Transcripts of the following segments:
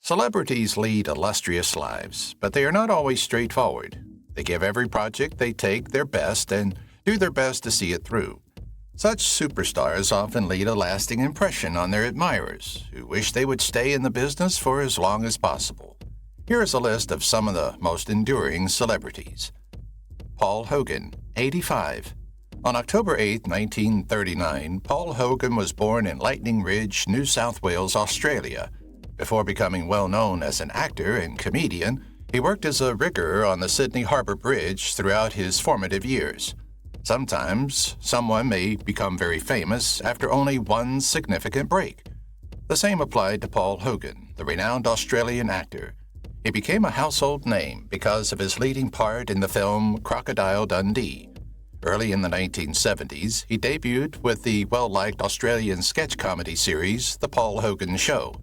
Celebrities lead illustrious lives, but they are not always straightforward. They give every project they take their best and do their best to see it through. Such superstars often leave a lasting impression on their admirers, who wish they would stay in the business for as long as possible. Here is a list of some of the most enduring celebrities. Paul Hogan, 85. On October 8, 1939, Paul Hogan was born in Lightning Ridge, New South Wales, Australia. Before becoming well known as an actor and comedian, he worked as a rigger on the Sydney Harbour Bridge throughout his formative years. Sometimes, someone may become very famous after only one significant break. The same applied to Paul Hogan, the renowned Australian actor. He became a household name because of his leading part in the film Crocodile Dundee. Early in the 1970s, he debuted with the well-liked Australian sketch comedy series The Paul Hogan Show.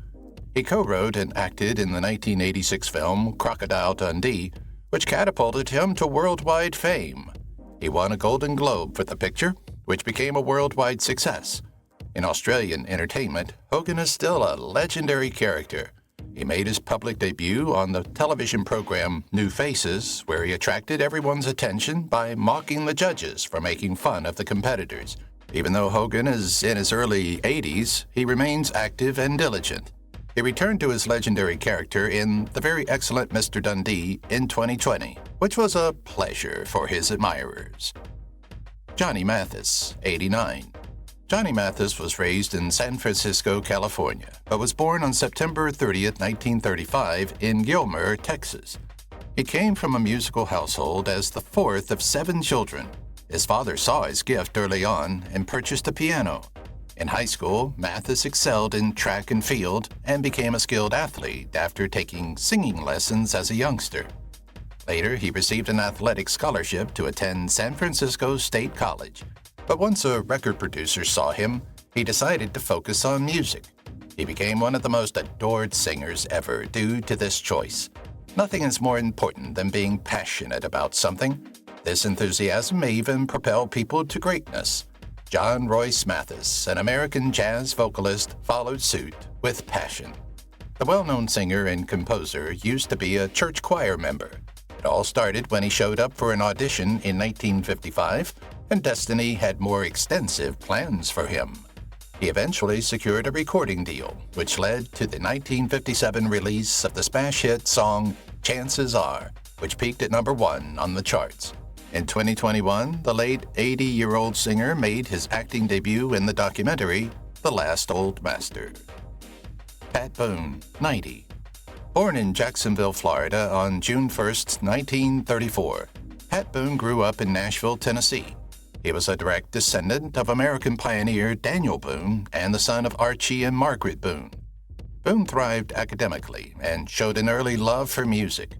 He co-wrote and acted in the 1986 film Crocodile Dundee, which catapulted him to worldwide fame. He won a Golden Globe for the picture, which became a worldwide success. In Australian entertainment, Hogan is still a legendary character. He made his public debut on the television program New Faces, where he attracted everyone's attention by mocking the judges for making fun of the competitors. Even though Hogan is in his early 80s, he remains active and diligent. He returned to his legendary character in The Very Excellent Mr. Dundee in 2020, which was a pleasure for his admirers. Johnny Matthysse, 89. Johnny Matthysse was raised in San Francisco, California, but was born on September 30, 1935, in Gilmer, Texas. He came from a musical household as the fourth of 7 children. His father saw his gift early on and purchased a piano. In high school, Matthysse excelled in track and field and became a skilled athlete after taking singing lessons as a youngster. Later, he received an athletic scholarship to attend San Francisco State College. But once a record producer saw him, he decided to focus on music. He became one of the most adored singers ever due to this choice. Nothing is more important than being passionate about something. This enthusiasm may even propel people to greatness. John Royce Matthysse, an American jazz vocalist, followed suit with passion. The well-known singer and composer used to be a church choir member. It all started when he showed up for an audition in 1955, and destiny had more extensive plans for him. He eventually secured a recording deal, which led to the 1957 release of the smash hit song Chances Are, which peaked at number 1 on the charts. In 2021, the late 80-year-old singer made his acting debut in the documentary The Last Old Master. Pat Boone, 90. Born in Jacksonville, Florida on June 1, 1934, Pat Boone grew up in Nashville, Tennessee. He was a direct descendant of American pioneer Daniel Boone and the son of Archie and Margaret Boone. Boone thrived academically and showed an early love for music.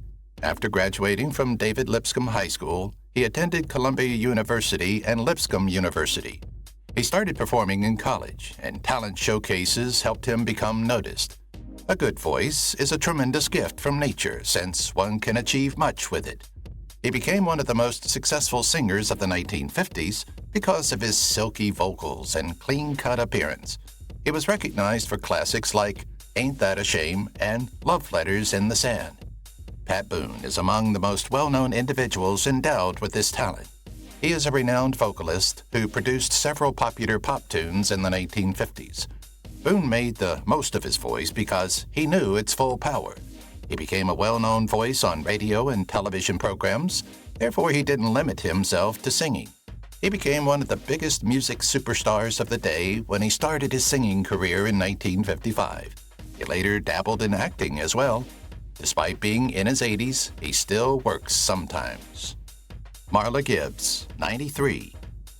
After graduating from David Lipscomb High School, he attended Columbia University and Lipscomb University. He started performing in college, and talent showcases helped him become noticed. A good voice is a tremendous gift from nature, since one can achieve much with it. He became one of the most successful singers of the 1950s because of his silky vocals and clean-cut appearance. He was recognized for classics like Ain't That a Shame and Love Letters in the Sand. Pat Boone is among the most well-known individuals endowed with this talent. He is a renowned vocalist who produced several popular pop tunes in the 1950s. Boone made the most of his voice because he knew its full power. He became a well-known voice on radio and television programs, therefore he didn't limit himself to singing. He became one of the biggest music superstars of the day when he started his singing career in 1955. He later dabbled in acting as well. Despite being in his 80s, he still works sometimes. Marla Gibbs, 93.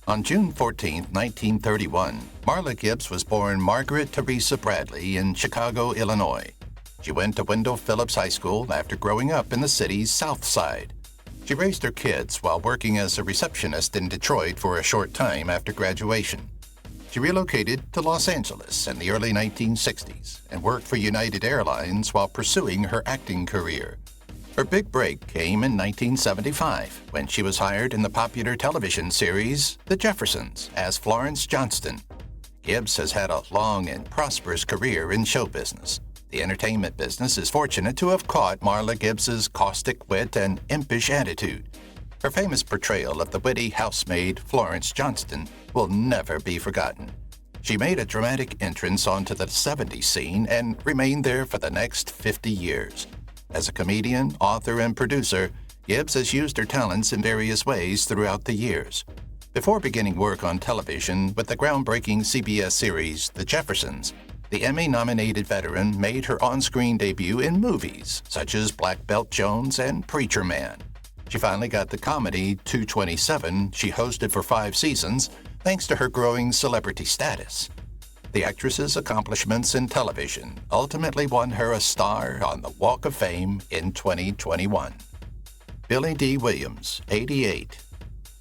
On June 14, 1931, Marla Gibbs was born Margaret Teresa Bradley in Chicago, Illinois. She went to Wendell Phillips High School after growing up in the city's South Side. She raised her kids while working as a receptionist in Detroit for a short time after graduation. She relocated to Los Angeles in the early 1960s and worked for United Airlines while pursuing her acting career. Her big break came in 1975 when she was hired in the popular television series The Jeffersons as Florence Johnston. Gibbs has had a long and prosperous career in show business. The entertainment business is fortunate to have caught Marla Gibbs's caustic wit and impish attitude. Her famous portrayal of the witty housemaid Florence Johnston will never be forgotten. She made a dramatic entrance onto the 70s scene and remained there for the next 50 years. As a comedian, author, and producer, Gibbs has used her talents in various ways throughout the years. Before beginning work on television with the groundbreaking CBS series The Jeffersons, the Emmy-nominated veteran made her on-screen debut in movies such as Black Belt Jones and Preacher Man. She finally got the comedy 227 she hosted for 5 seasons thanks to her growing celebrity status. The actress's accomplishments in television ultimately won her a star on the Walk of Fame in 2021. Billy D. Williams, 88.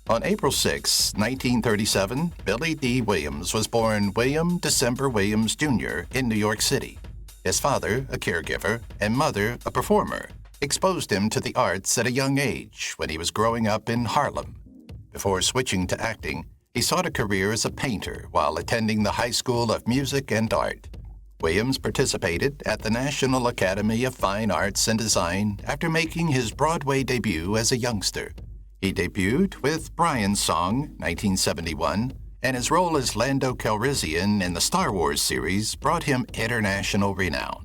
On April 6, 1937, Billy D. Williams was born William December Williams, Jr. in New York City. His father, a caregiver, and mother, a performer, exposed him to the arts at a young age when he was growing up in Harlem. Before switching to acting, he sought a career as a painter while attending the High School of Music and Art. Williams participated at the National Academy of Fine Arts and Design after making his Broadway debut as a youngster. He debuted with Brian's Song, 1971, and his role as Lando Calrissian in the Star Wars series brought him international renown.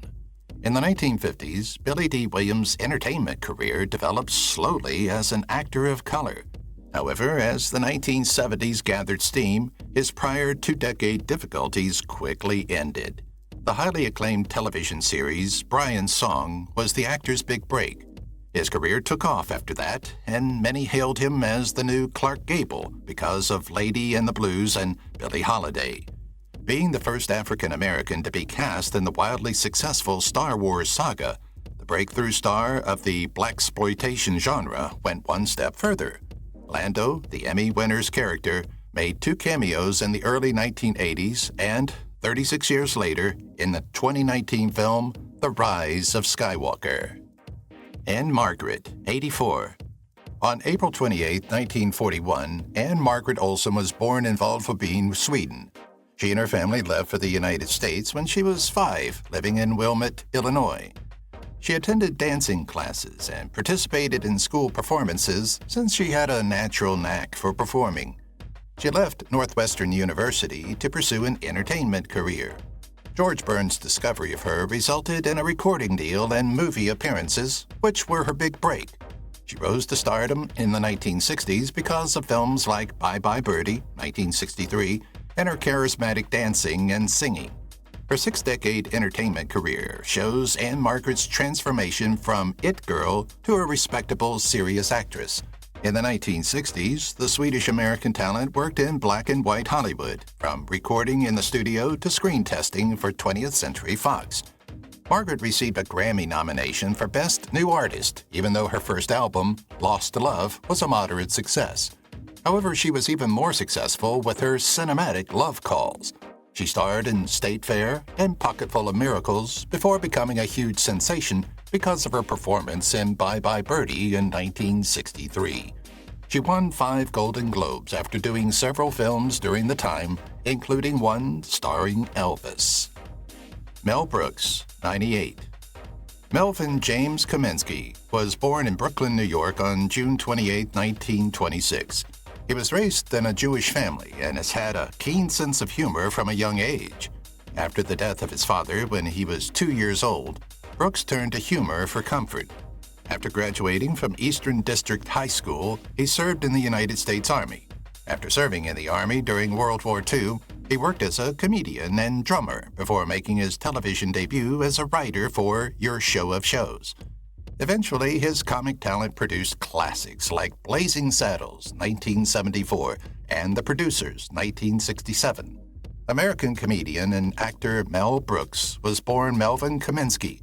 In the 1950s, Billy D. Williams' entertainment career developed slowly as an actor of color. However, as the 1970s gathered steam, his prior 2-decade difficulties quickly ended. The highly acclaimed television series Brian's Song was the actor's big break. His career took off after that, and many hailed him as the new Clark Gable because of Lady and the Blues and Billie Holiday. Being the first African-American to be cast in the wildly successful Star Wars saga, the breakthrough star of the blaxploitation genre went one step further. Lando, the Emmy winner's character, made 2 cameos in the early 1980s and, 36 years later, in the 2019 film The Rise of Skywalker. Anne Margaret, 84. On April 28, 1941, Anne Margaret Olsen was born in Valfabin, Sweden. She and her family left for the United States when she was 5, living in Wilmette, Illinois. She attended dancing classes and participated in school performances since she had a natural knack for performing. She left Northwestern University to pursue an entertainment career. George Burns' discovery of her resulted in a recording deal and movie appearances, which were her big break. She rose to stardom in the 1960s because of films like Bye Bye Birdie, 1963, and her charismatic dancing and singing. Her 6-decade entertainment career shows Anne Margaret's transformation from it girl to a respectable, serious actress. In the 1960s, the Swedish-American talent worked in black and white Hollywood, from recording in the studio to screen testing for 20th Century Fox. Margaret received a Grammy nomination for Best New Artist, even though her first album, Lost to Love, was a moderate success. However, she was even more successful with her cinematic love calls. She starred in State Fair and Pocketful of Miracles before becoming a huge sensation because of her performance in Bye Bye Birdie in 1963. She won 5 Golden Globes after doing several films during the time, including one starring Elvis. Mel Brooks, 98. Melvin James Kaminsky was born in Brooklyn, New York on June 28, 1926. He was raised in a Jewish family and has had a keen sense of humor from a young age. After the death of his father when he was 2 years old, Brooks turned to humor for comfort. After graduating from Eastern District High School, he served in the United States Army. After serving in the Army during World War II, he worked as a comedian and drummer before making his television debut as a writer for Your Show of Shows. Eventually, his comic talent produced classics like Blazing Saddles, 1974, and The Producers, 1967. American comedian and actor Mel Brooks was born Melvin Kaminsky.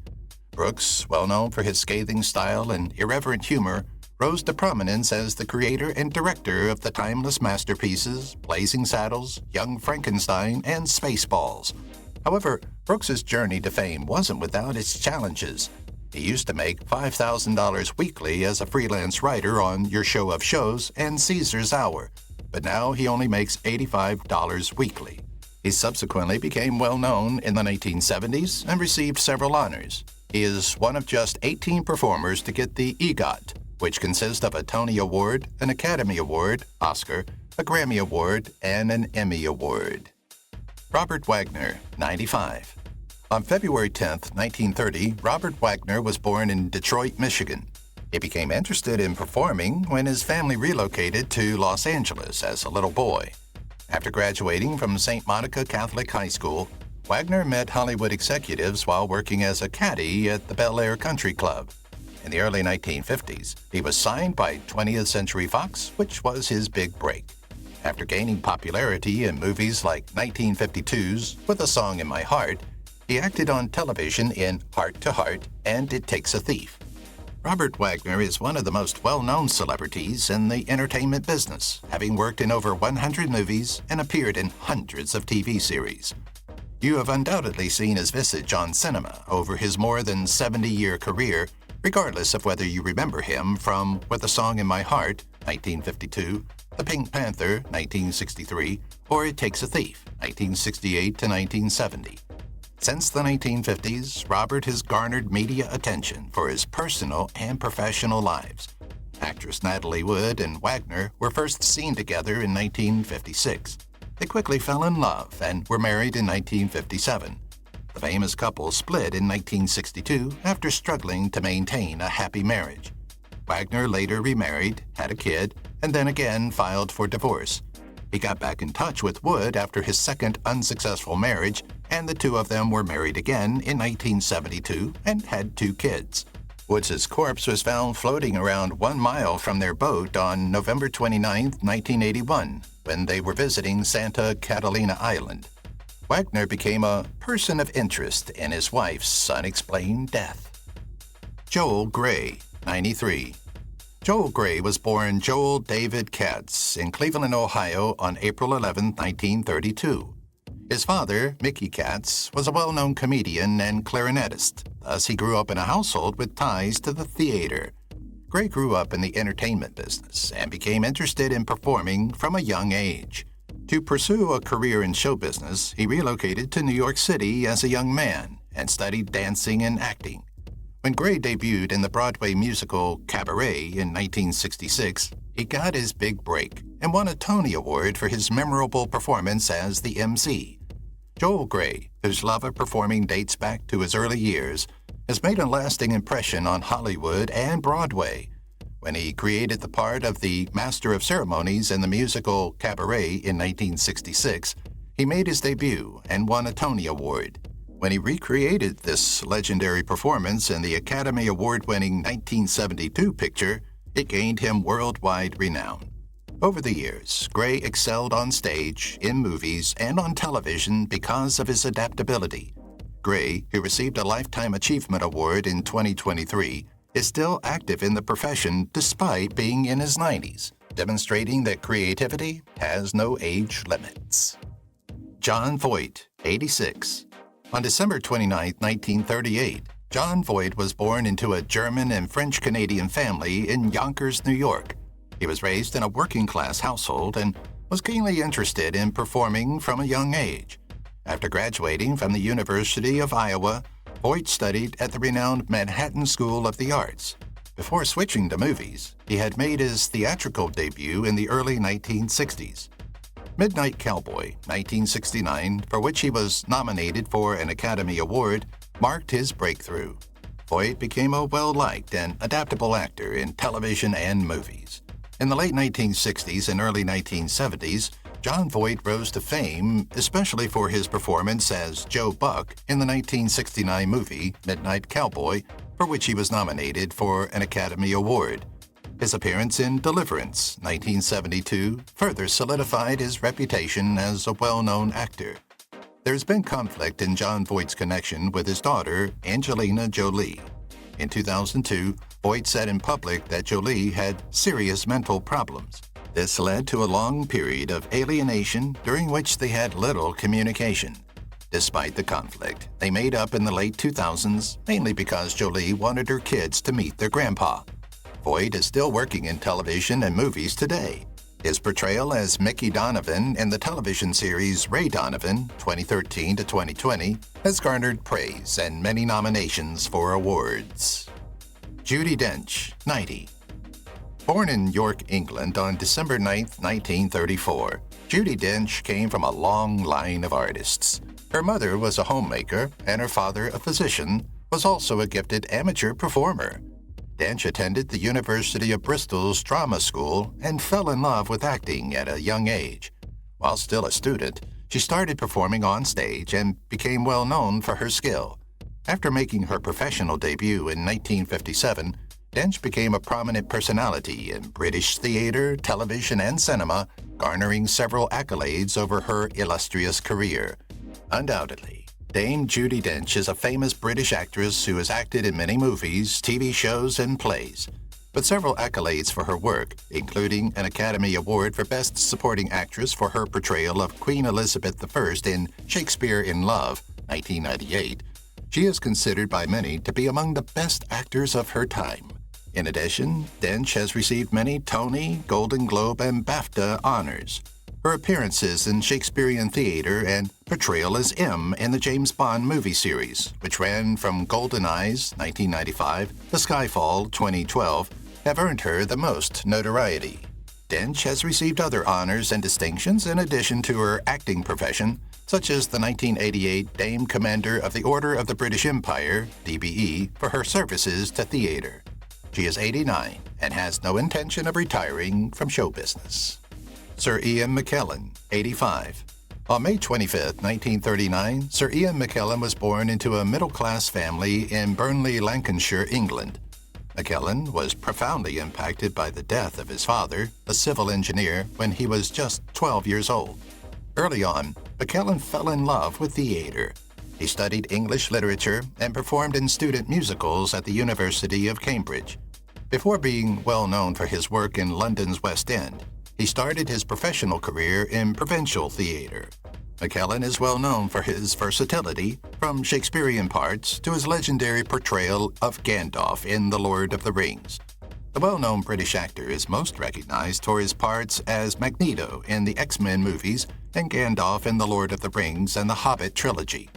Brooks, well known for his scathing style and irreverent humor, rose to prominence as the creator and director of the timeless masterpieces Blazing Saddles, Young Frankenstein, and Spaceballs. However, Brooks's journey to fame wasn't without its challenges. He used to make $5,000 weekly as a freelance writer on Your Show of Shows and Caesar's Hour, but now he only makes $85 weekly. He subsequently became well known in the 1970s and received several honors. He is one of just 18 performers to get the EGOT, which consists of a Tony Award, an Academy Award, Oscar, a Grammy Award, and an Emmy Award. Robert Wagner, 95. On February 10, 1930, Robert Wagner was born in Detroit, Michigan. He became interested in performing when his family relocated to Los Angeles as a little boy. After graduating from St. Monica Catholic High School, Wagner met Hollywood executives while working as a caddy at the Bel Air Country Club. In the early 1950s, he was signed by 20th Century Fox, which was his big break. After gaining popularity in movies like 1952's With a Song in My Heart, he acted on television in Heart to Heart and It Takes a Thief. Robert Wagner is one of the most well-known celebrities in the entertainment business, having worked in over 100 movies and appeared in hundreds of TV series. You have undoubtedly seen his visage on cinema over his more than 70-year career, regardless of whether you remember him from With a Song in My Heart, 1952, The Pink Panther, 1963, or It Takes a Thief, 1968 to 1970. Since the 1950s, Robert has garnered media attention for his personal and professional lives. Actress Natalie Wood and Wagner were first seen together in 1956. They quickly fell in love and were married in 1957. The famous couple split in 1962 after struggling to maintain a happy marriage. Wagner later remarried, had a kid, and then again filed for divorce. He got back in touch with Wood after his second unsuccessful marriage, and the two of them were married again in 1972 and had 2 kids. Woods' corpse was found floating around 1 mile from their boat on November 29, 1981, when they were visiting Santa Catalina Island. Wagner became a person of interest in his wife's unexplained death. Joel Grey, 93. Joel Grey was born Joel David Katz in Cleveland, Ohio on April 11, 1932. His father, Mickey Katz, was a well-known comedian and clarinetist, thus he grew up in a household with ties to the theater. Grey grew up in the entertainment business and became interested in performing from a young age. To pursue a career in show business, he relocated to New York City as a young man and studied dancing and acting. When Grey debuted in the Broadway musical Cabaret in 1966, he got his big break and won a Tony Award for his memorable performance as the MC. Joel Grey, whose love of performing dates back to his early years, has made a lasting impression on Hollywood and Broadway. When he created the part of the Master of Ceremonies in the musical Cabaret in 1966, he made his debut and won a Tony Award. When he recreated this legendary performance in the Academy Award-winning 1972 picture, it gained him worldwide renown. Over the years, Grey excelled on stage, in movies, and on television because of his adaptability. Grey, who received a Lifetime Achievement Award in 2023, is still active in the profession despite being in his 90s, demonstrating that creativity has no age limits. Jon Voight, 86. On December 29, 1938, Jon Voight was born into a German and French-Canadian family in Yonkers, New York. He was raised in a working-class household and was keenly interested in performing from a young age. After graduating from the University of Iowa, Voight studied at the renowned Manhattan School of the Arts. Before switching to movies, he had made his theatrical debut in the early 1960s. Midnight Cowboy, 1969, for which he was nominated for an Academy Award, marked his breakthrough. Voight became a well-liked and adaptable actor in television and movies. In the late 1960s and early 1970s, Jon Voight rose to fame, especially for his performance as Joe Buck in the 1969 movie Midnight Cowboy, for which he was nominated for an Academy Award. His appearance in Deliverance, 1972, further solidified his reputation as a well-known actor. There's been conflict in Jon Voight's connection with his daughter, Angelina Jolie. In 2002, Voight said in public that Jolie had serious mental problems. This led to a long period of alienation during which they had little communication. Despite the conflict, they made up in the late 2000s, mainly because Jolie wanted her kids to meet their grandpa. Voight is still working in television and movies today. His portrayal as Mickey Donovan in the television series Ray Donovan, 2013 to 2020, has garnered praise and many nominations for awards. Judy Dench, 90. Born in York, England on December 9, 1934, Judy Dench came from a long line of artists. Her mother was a homemaker, and her father, a physician, was also a gifted amateur performer. Dench attended the University of Bristol's drama school and fell in love with acting at a young age. While still a student, she started performing on stage and became well known for her skill. After making her professional debut in 1957, Dench became a prominent personality in British theater, television, and cinema, garnering several accolades over her illustrious career. Undoubtedly, Dame Judy Dench is a famous British actress who has acted in many movies, TV shows, and plays. But several accolades for her work, including an Academy Award for Best Supporting Actress for her portrayal of Queen Elizabeth I in Shakespeare in Love, 1998, she is considered by many to be among the best actors of her time. In addition, Dench has received many Tony, Golden Globe, and BAFTA honors. Her appearances in Shakespearean theater and portrayal as M in the James Bond movie series, which ran from Golden Eyes, 1995, to Skyfall, 2012, have earned her the most notoriety. Dench has received other honors and distinctions in addition to her acting profession, such as the 1988 Dame Commander of the Order of the British Empire, DBE, for her services to theater. She is 89 and has no intention of retiring from show business. Sir Ian McKellen, 85. On May 25, 1939, Sir Ian McKellen was born into a middle-class family in Burnley, Lancashire, England. McKellen was profoundly impacted by the death of his father, a civil engineer, when he was just 12 years old. Early on, McKellen fell in love with theater. He studied English literature and performed in student musicals at the University of Cambridge. Before being well known for his work in London's West End, he started his professional career in provincial theater. McKellen is well known for his versatility, from Shakespearean parts to his legendary portrayal of Gandalf in The Lord of the Rings. The well-known British actor is most recognized for his parts as Magneto in the X-Men movies and Gandalf in The Lord of the Rings and the Hobbit trilogy.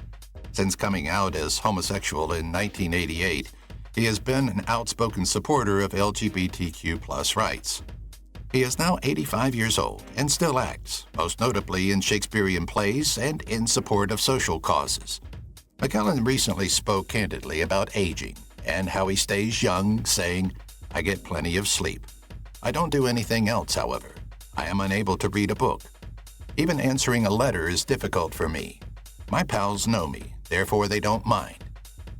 Since coming out as homosexual in 1988, he has been an outspoken supporter of LGBTQ+ rights. He is now 85 years old and still acts, most notably in Shakespearean plays and in support of social causes. McKellen recently spoke candidly about aging and how he stays young, saying, "I get plenty of sleep. I don't do anything else, however. I am unable to read a book. Even answering a letter is difficult for me. My pals know me, therefore they don't mind.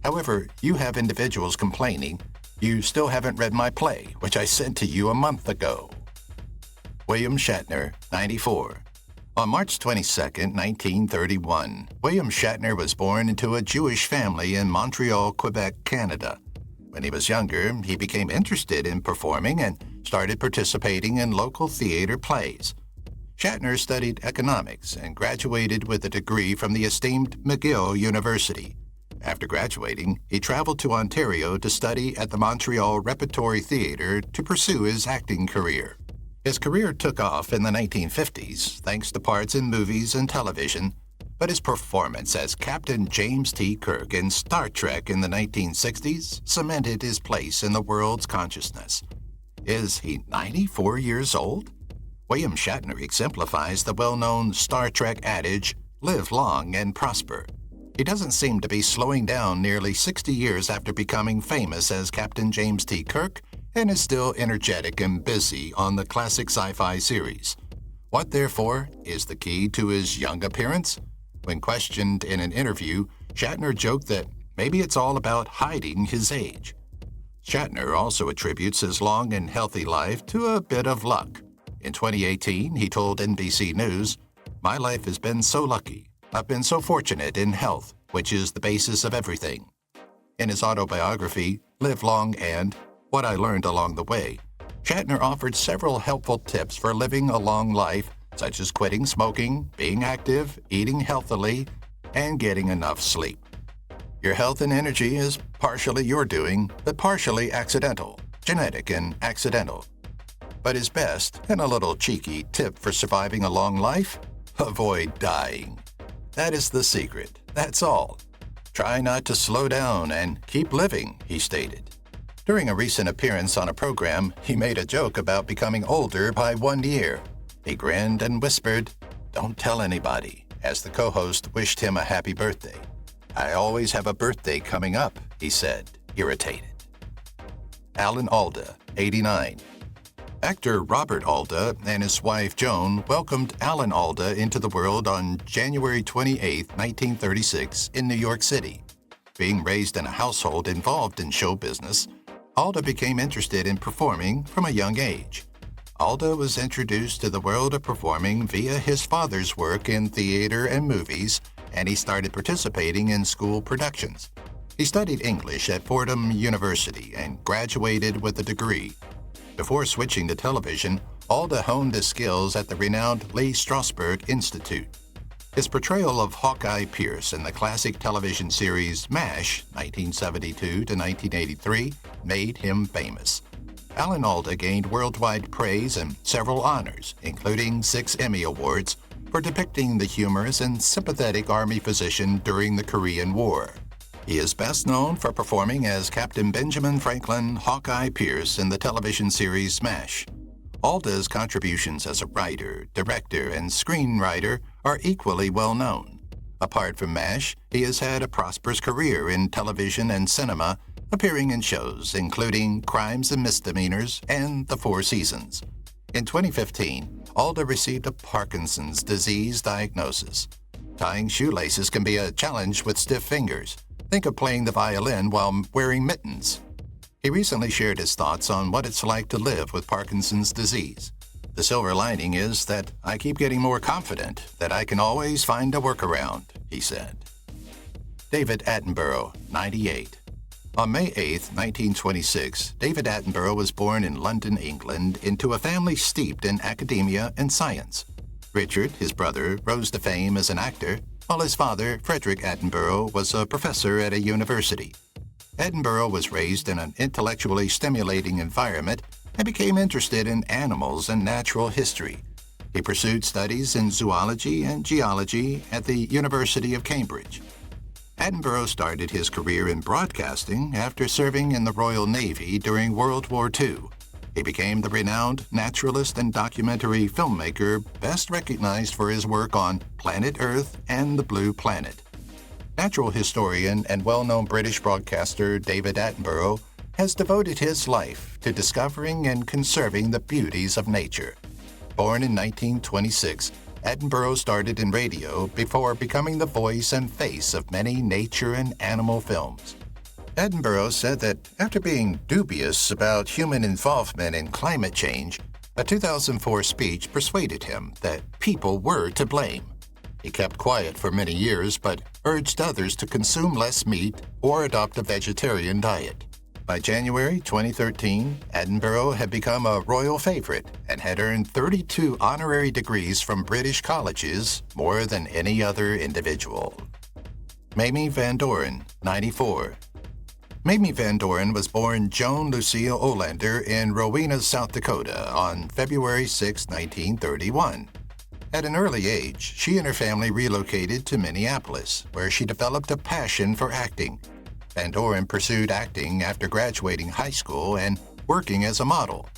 However, you have individuals complaining, you still haven't read my play, which I sent to you a month ago." William Shatner, 94. On March 22, 1931, William Shatner was born into a Jewish family in Montreal, Quebec, Canada. When he was younger, he became interested in performing and started participating in local theater plays. Shatner studied economics and graduated with a degree from the esteemed McGill University. After graduating, he traveled to Ontario to study at the Montreal Repertory Theatre to pursue his acting career. His career took off in the 1950s, thanks to parts in movies and television, but his performance as Captain James T. Kirk in Star Trek in the 1960s cemented his place in the world's consciousness. Is he 94 years old? William Shatner exemplifies the well-known Star Trek adage, "Live long and prosper." He doesn't seem to be slowing down nearly 60 years after becoming famous as Captain James T. Kirk, and is still energetic and busy on the classic sci-fi series. What, therefore, is the key to his young appearance? When questioned in an interview, Shatner joked that maybe it's all about hiding his age. Shatner also attributes his long and healthy life to a bit of luck. In 2018, he told NBC News, "My life has been so lucky. I've been so fortunate in health, which is the basis of everything." In his autobiography, Live Long and What I Learned Along the Way, Shatner offered several helpful tips for living a long life, such as quitting smoking, being active, eating healthily, and getting enough sleep. Your health and energy is partially your doing, but partially accidental, genetic and accidental. But his best, and a little cheeky, tip for surviving a long life? Avoid dying. That is the secret. That's all. Try not to slow down and keep living, he stated. During a recent appearance on a program, he made a joke about becoming older by 1 year. He grinned and whispered, "Don't tell anybody," as the co-host wished him a happy birthday. "I always have a birthday coming up," he said, irritated. Alan Alda, 89. Actor Robert Alda and his wife Joan welcomed Alan Alda into the world on January 28, 1936, in New York City. Being raised in a household involved in show business, Alda became interested in performing from a young age. Alda was introduced to the world of performing via his father's work in theater and movies, and he started participating in school productions. He studied English at Fordham University and graduated with a degree. Before switching to television, Alda honed his skills at the renowned Lee Strasberg Institute. His portrayal of Hawkeye Pierce in the classic television series MASH, 1972 to 1983, made him famous. Alan Alda gained worldwide praise and several honors, including 6 Emmy Awards, for depicting the humorous and sympathetic Army physician during the Korean War. He is best known for performing as Captain Benjamin Franklin Hawkeye Pierce in the television series MASH. Alda's contributions as a writer, director, and screenwriter are equally well known. Apart from MASH, he has had a prosperous career in television and cinema, appearing in shows including Crimes and Misdemeanors and The Four Seasons. In 2015, Alda received a Parkinson's disease diagnosis. Tying shoelaces can be a challenge with stiff fingers. Think of playing the violin while wearing mittens. He recently shared his thoughts on what it's like to live with Parkinson's disease. "The silver lining is that I keep getting more confident that I can always find a workaround," he said. David Attenborough, 98. On May 8, 1926, David Attenborough was born in London, England, into a family steeped in academia and science. Richard, his brother, rose to fame as an actor, while his father, Frederick Attenborough, was a professor at a university. Attenborough was raised in an intellectually stimulating environment and became interested in animals and natural history. He pursued studies in zoology and geology at the University of Cambridge. Attenborough started his career in broadcasting after serving in the Royal Navy during World War II. He became the renowned naturalist and documentary filmmaker best recognized for his work on Planet Earth and the Blue Planet. Natural historian and well-known British broadcaster David Attenborough has devoted his life to discovering and conserving the beauties of nature. Born in 1926, Attenborough started in radio before becoming the voice and face of many nature and animal films. Attenborough said that after being dubious about human involvement in climate change, a 2004 speech persuaded him that people were to blame. He kept quiet for many years, but urged others to consume less meat or adopt a vegetarian diet. By January 2013, Attenborough had become a royal favorite and had earned 32 honorary degrees from British colleges, more than any other individual. Mamie Van Doren, 94. Mamie Van Doren was born Joan Lucille Olander in Rowena, South Dakota on February 6, 1931. At an early age, she and her family relocated to Minneapolis, where she developed a passion for acting. Van Doren pursued acting after graduating high school and working as a model.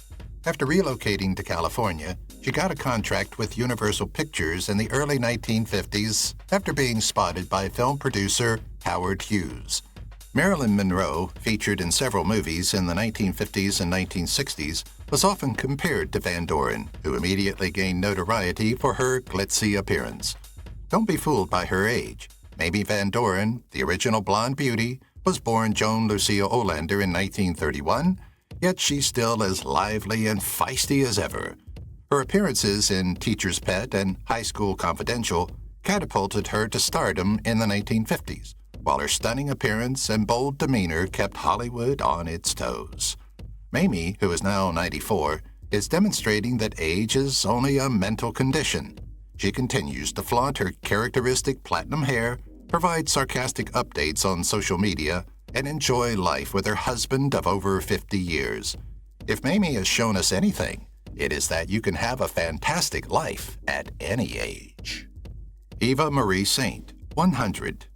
After relocating to California, she got a contract with Universal Pictures in the early 1950s after being spotted by film producer Howard Hughes. Marilyn Monroe, featured in several movies in the 1950s and 1960s, was often compared to Van Doren, who immediately gained notoriety for her glitzy appearance. Don't be fooled by her age. Mamie Van Doren, the original blonde beauty, was born Joan Lucille Olander in 1931, yet she's still as lively and feisty as ever. Her appearances in Teacher's Pet and High School Confidential catapulted her to stardom in the 1950s, while her stunning appearance and bold demeanor kept Hollywood on its toes. Mamie, who is now 94, is demonstrating that age is only a mental condition. She continues to flaunt her characteristic platinum hair, provide sarcastic updates on social media, and enjoy life with her husband of over 50 years. If Mamie has shown us anything, It is that you can have a fantastic life at any age. Eva Marie Saint, 100.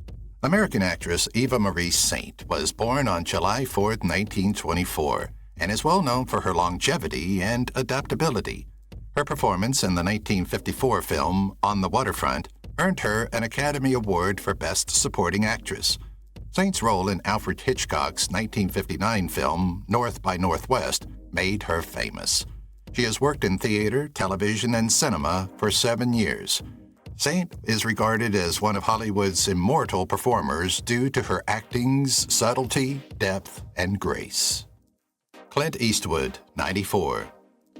American actress Eva Marie Saint was born on July 4, 1924, and is well known for her longevity and adaptability. Her performance in the 1954 film On the Waterfront earned her an Academy Award for Best Supporting Actress. Saint's role in Alfred Hitchcock's 1959 film North by Northwest made her famous. She has worked in theater, television, and cinema for 7 years. Saint is regarded as one of Hollywood's immortal performers due to her acting's subtlety, depth, and grace. Clint Eastwood, 94.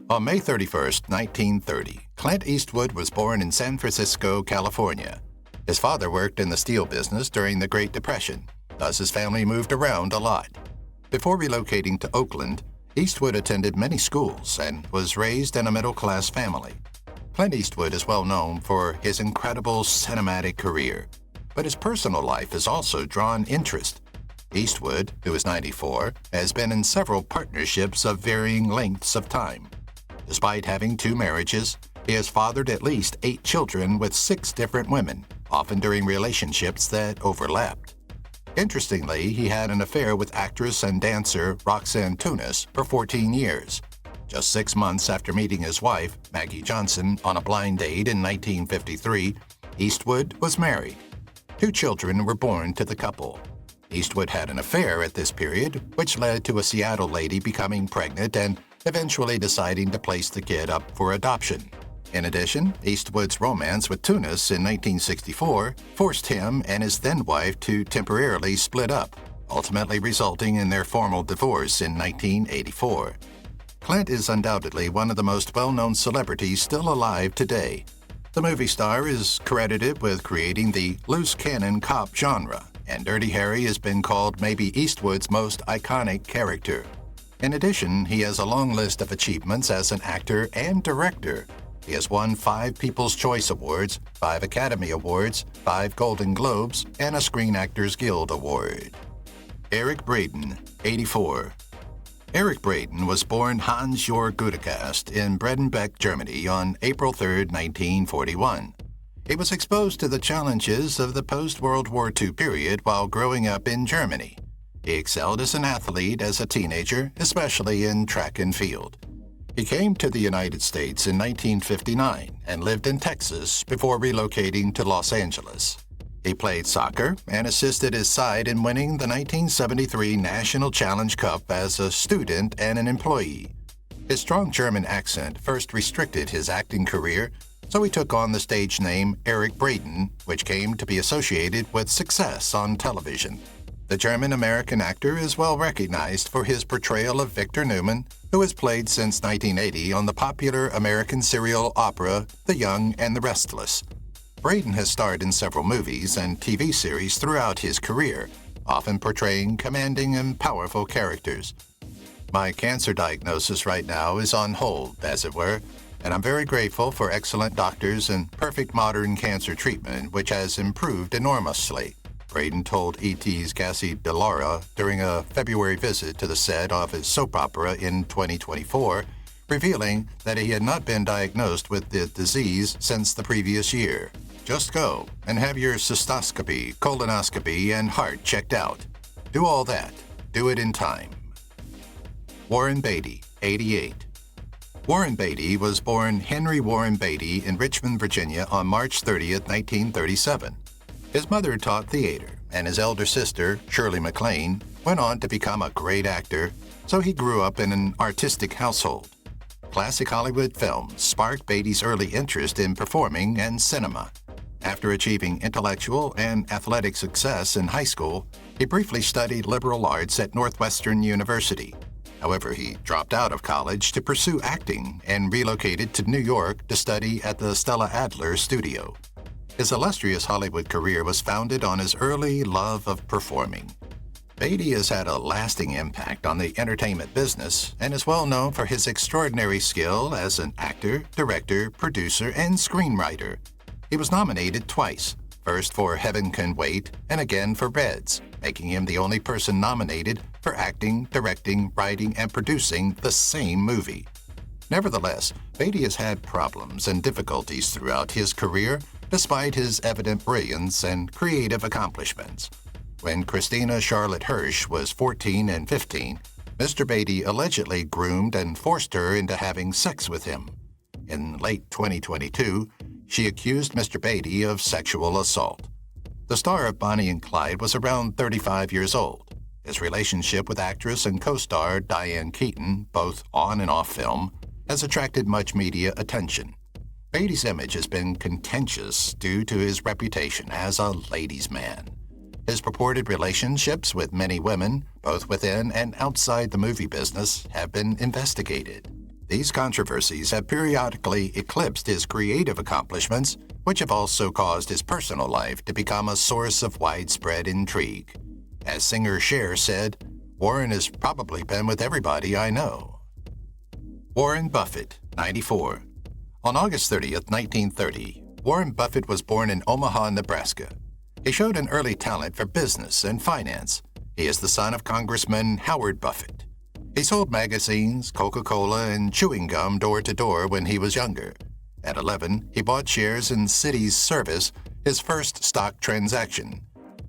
On May 31, 1930, Clint Eastwood was born in San Francisco, California. His father worked in the steel business during the Great Depression, thus his family moved around a lot. Before relocating to Oakland, Eastwood attended many schools and was raised in a middle-class family. Clint Eastwood is well known for his incredible cinematic career, but his personal life has also drawn interest. Eastwood, who is 94, has been in several partnerships of varying lengths of time. Despite having 2 marriages, he has fathered at least 8 children with 6 different women, often during relationships that overlapped. Interestingly, he had an affair with actress and dancer Roxanne Tunis for 14 years. Just 6 months after meeting his wife, Maggie Johnson, on a blind date in 1953, Eastwood was married. 2 children were born to the couple. Eastwood had an affair at this period, which led to a Seattle lady becoming pregnant and eventually deciding to place the kid up for adoption. In addition, Eastwood's romance with Tunis in 1964 forced him and his then-wife to temporarily split up, ultimately resulting in their formal divorce in 1984. Clint is undoubtedly one of the most well-known celebrities still alive today. The movie star is credited with creating the loose cannon cop genre, and Dirty Harry has been called maybe Eastwood's most iconic character. In addition, he has a long list of achievements as an actor and director. He has won 5 People's Choice Awards, 5 Academy Awards, 5 Golden Globes, and a Screen Actors Guild Award. Eric Braden, 84. Eric Braden was born Hans-Jörg Gudegast in Bredenbeck, Germany on April 3, 1941. He was exposed to the challenges of the post-World War II period while growing up in Germany. He excelled as an athlete as a teenager, especially in track and field. He came to the United States in 1959 and lived in Texas before relocating to Los Angeles. He played soccer and assisted his side in winning the 1973 National Challenge Cup as a student and an employee. His strong German accent first restricted his acting career, so he took on the stage name Eric Braden, which came to be associated with success on television. The German-American actor is well recognized for his portrayal of Victor Newman, who has played since 1980 on the popular American serial opera The Young and the Restless. Braden has starred in several movies and TV series throughout his career, often portraying commanding and powerful characters. My cancer diagnosis right now is on hold, as it were, and I'm very grateful for excellent doctors and perfect modern cancer treatment, which has improved enormously, Braden told E.T.'s Cassie DeLaura during a February visit to the set of his soap opera in 2024, revealing that he had not been diagnosed with the disease since the previous year. Just go and have your cystoscopy, colonoscopy, and heart checked out. Do all that. Do it in time. Warren Beatty, 88. Warren Beatty was born Henry Warren Beatty in Richmond, Virginia on March 30, 1937. His mother taught theater, and his elder sister, Shirley Mlan, went on to become a great actor, so he grew up in an artistic household. Classic Hollywood films sparked Beatty's early interest in performing and cinema. After achieving intellectual and athletic success in high school, he briefly studied liberal arts at Northwestern University. However, he dropped out of college to pursue acting and relocated to New York to study at the Stella Adler studio. His illustrious Hollywood career was founded on his early love of performing. Beatty has had a lasting impact on the entertainment business and is well known for his extraordinary skill as an actor, director, producer, and screenwriter. He was nominated twice, first for Heaven Can Wait and again for Reds, making him the only person nominated for acting, directing, writing, and producing the same movie. Nevertheless, Batty has had problems and difficulties throughout his career, despite his evident brilliance and creative accomplishments. When Christina Charlotte Hirsch was 14 and 15, Mr. Batty allegedly groomed and forced her into having sex with him. In late 2022, she accused Mr. Batty of sexual assault. The star of Bonnie and Clyde was around 35 years old. His relationship with actress and co-star Diane Keaton, both on and off film, has attracted much media attention. Batty's image has been contentious due to his reputation as a ladies' man. His purported relationships with many women, both within and outside the movie business, have been investigated. These controversies have periodically eclipsed his creative accomplishments, which have also caused his personal life to become a source of widespread intrigue. As singer Cher said, "Warren has probably been with everybody I know." Warren Buffett, 94. On August 30th, 1930, Warren Buffett was born in Omaha, Nebraska. He showed an early talent for business and finance. He is the son of Congressman Howard Buffett. He sold magazines, Coca-Cola, and chewing gum door to door when he was younger. At 11, he bought shares in City's Service, his first stock transaction.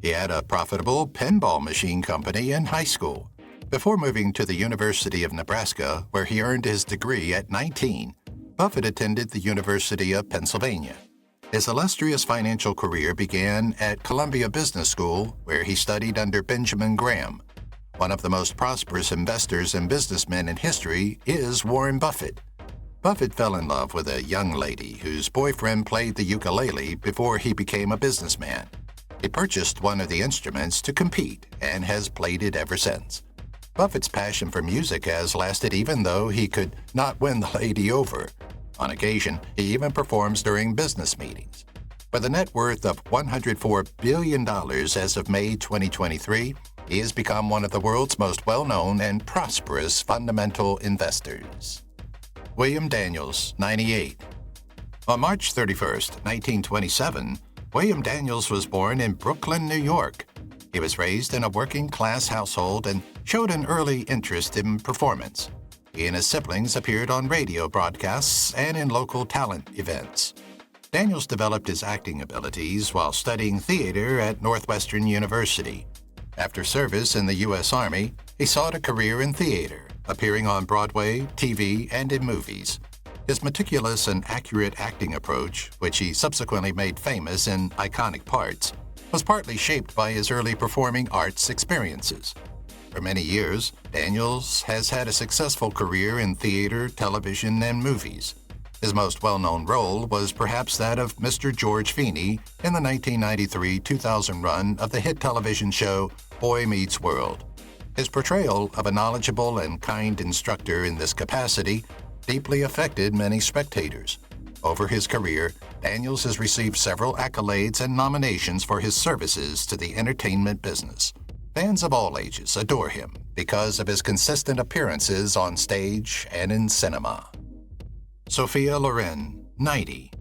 He had a profitable pinball machine company in high school. Before moving to the University of Nebraska, where he earned his degree at 19, Buffett attended the University of Pennsylvania. His illustrious financial career began at Columbia Business School, where he studied under Benjamin Graham. One of the most prosperous investors and businessmen in history is Warren Buffett. Buffett fell in love with a young lady whose boyfriend played the ukulele before he became a businessman. He purchased one of the instruments to compete and has played it ever since. Buffett's passion for music has lasted even though he could not win the lady over. On occasion, he even performs during business meetings. With a net worth of $104 billion as of May 2023, he has become one of the world's most well-known and prosperous fundamental investors. William Daniels, 98. On March 31st, 1927, William Daniels was born in Brooklyn, New York. He was raised in a working-class household and showed an early interest in performance. He and his siblings appeared on radio broadcasts and in local talent events. Daniels developed his acting abilities while studying theater at Northwestern University. After service in the U.S. Army, he sought a career in theater, appearing on Broadway, TV, and in movies. His meticulous and accurate acting approach, which he subsequently made famous in iconic parts, was partly shaped by his early performing arts experiences. For many years, Daniels has had a successful career in theater, television, and movies. His most well-known role was perhaps that of Mr. George Feeney in the 1993-2000 run of the hit television show Boy Meets World. His portrayal of a knowledgeable and kind instructor in this capacity deeply affected many spectators. Over his career, Daniels has received several accolades and nominations for his services to the entertainment business. Fans of all ages adore him because of his consistent appearances on stage and in cinema. Sophia Loren, 90.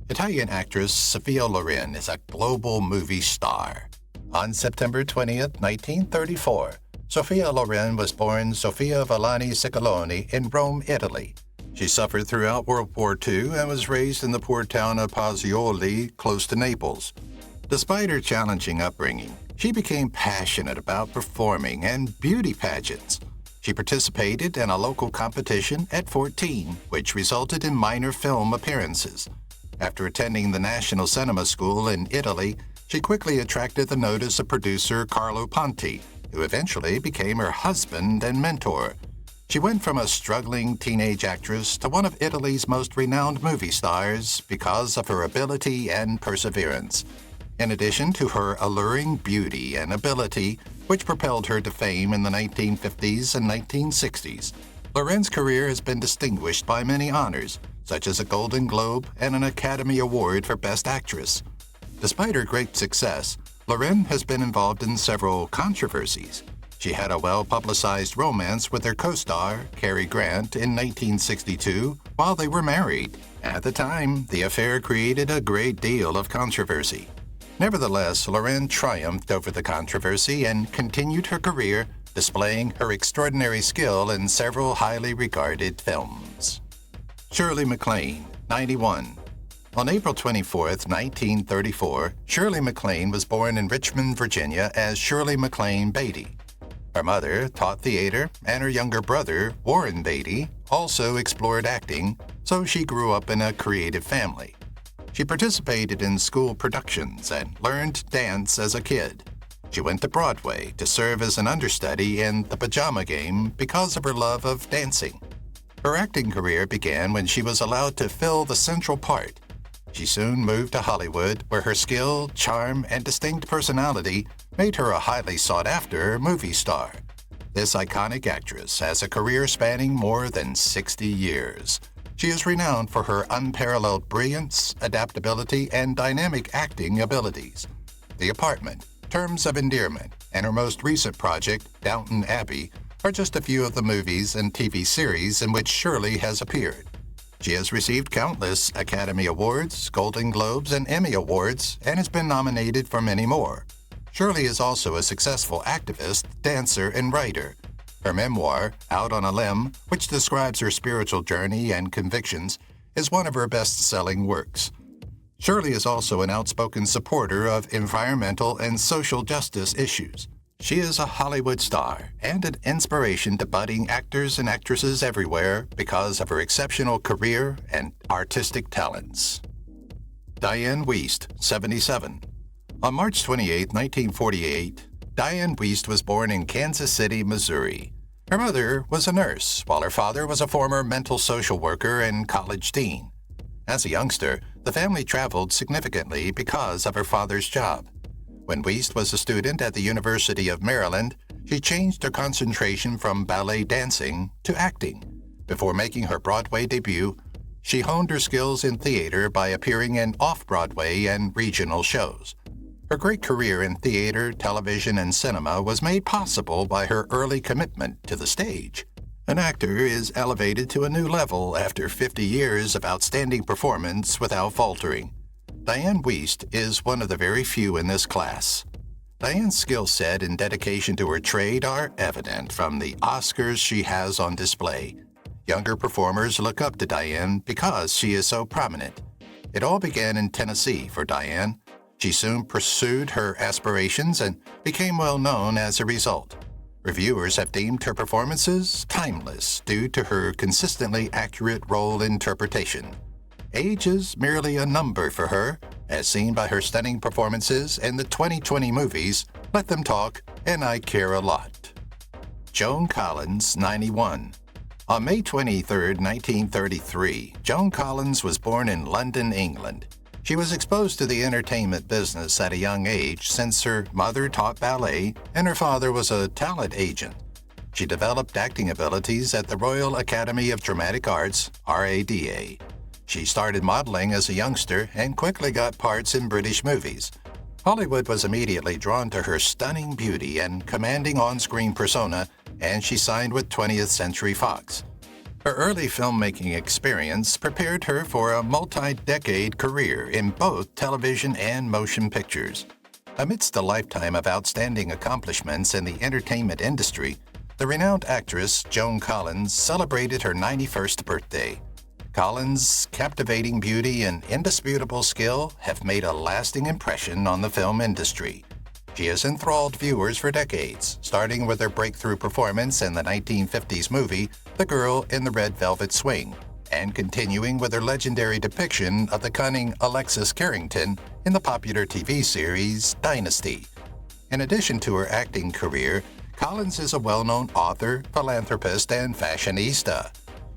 Italian actress Sophia Loren is a global movie star. On September 20th, 1934, Sophia Loren was born Sofia Villani Ciccoloni in Rome, Italy. She suffered throughout World War II and was raised in the poor town of Pozzuoli, close to Naples. Despite her challenging upbringing, she became passionate about performing and beauty pageants. She participated in a local competition at 14, which resulted in minor film appearances. After attending the National Cinema School in Italy, she quickly attracted the notice of producer Carlo Ponti, who eventually became her husband and mentor. She went from a struggling teenage actress to one of Italy's most renowned movie stars because of her ability and perseverance. In addition to her alluring beauty and ability, which propelled her to fame in the 1950s and 1960s, Loren's career has been distinguished by many honors, such as a Golden Globe and an Academy Award for Best Actress. Despite her great success, Loren has been involved in several controversies. She had a well-publicized romance with her co-star, Cary Grant, in 1962 while they were married. At the time, the affair created a great deal of controversy. Nevertheless, Loren triumphed over the controversy and continued her career, displaying her extraordinary skill in several highly regarded films. Shirley Mlan, 91. On April 24, 1934, Shirley Mlan was born in Richmond, Virginia as Shirley Mlan Batty. Her mother taught theater, and her younger brother, Warren Batty, also explored acting, so she grew up in a creative family. She participated in school productions and learned dance as a kid. She went to Broadway to serve as an understudy in The Pajama Game because of her love of dancing. Her acting career began when she was allowed to fill the central part. She soon moved to Hollywood, where her skill, charm, and distinct personality made her a highly sought-after movie star. This iconic actress has a career spanning more than 60 years. She is renowned for her unparalleled brilliance, adaptability, and dynamic acting abilities. The Apartment, Terms of Endearment, and her most recent project, Downton Abbey, are just a few of the movies and TV series in which Shirley has appeared. She has received countless Academy Awards, Golden Globes, and Emmy Awards, and has been nominated for many more. Shirley is also a successful activist, dancer, and writer. Her memoir, Out on a Limb, which describes her spiritual journey and convictions, is one of her best-selling works. Shirley is also an outspoken supporter of environmental and social justice issues. She is a Hollywood star and an inspiration to budding actors and actresses everywhere because of her exceptional career and artistic talents. Diane Wuest, 77. On March 28, 1948, Diane Wuest was born in Kansas City, Missouri. Her mother was a nurse, while her father was a former mental social worker and college dean. As a youngster, the family traveled significantly because of her father's job. When Wuest was a student at the University of Maryland, she changed her concentration from ballet dancing to acting. Before making her Broadway debut, she honed her skills in theater by appearing in off-Broadway and regional shows. Her great career in theater, television, and cinema was made possible by her early commitment to the stage. An actor is elevated to a new level after 50 years of outstanding performance without faltering. Diane Wuest is one of the very few in this class. Diane's skill set and dedication to her trade are evident from the Oscars she has on display. Younger performers look up to Diane because she is so prominent. It all began in Tennessee for Diane. She soon pursued her aspirations and became well known as a result. Reviewers have deemed her performances timeless due to her consistently accurate role interpretation. Age is merely a number for her, as seen by her stunning performances in the 2020 movies Let Them Talk and I Care a Lot. Joan Collins, 91. On May 23, 1933, Joan Collins was born in London, England. She was exposed to the entertainment business at a young age since her mother taught ballet and her father was a talent agent. She developed acting abilities at the Royal Academy of Dramatic Arts, RADA. She started modeling as a youngster and quickly got parts in British movies. Hollywood was immediately drawn to her stunning beauty and commanding on-screen persona, and she signed with 20th Century Fox. Her early filmmaking experience prepared her for a multi-decade career in both television and motion pictures. Amidst a lifetime of outstanding accomplishments in the entertainment industry, the renowned actress Joan Collins celebrated her 91st birthday. Collins' captivating beauty and indisputable skill have made a lasting impression on the film industry. She has enthralled viewers for decades, starting with her breakthrough performance in the 1950s movie The Girl in the Red Velvet Swing, and continuing with her legendary depiction of the cunning Alexis Carrington in the popular TV series Dynasty. In addition to her acting career, Collins is a well-known author, philanthropist, and fashionista.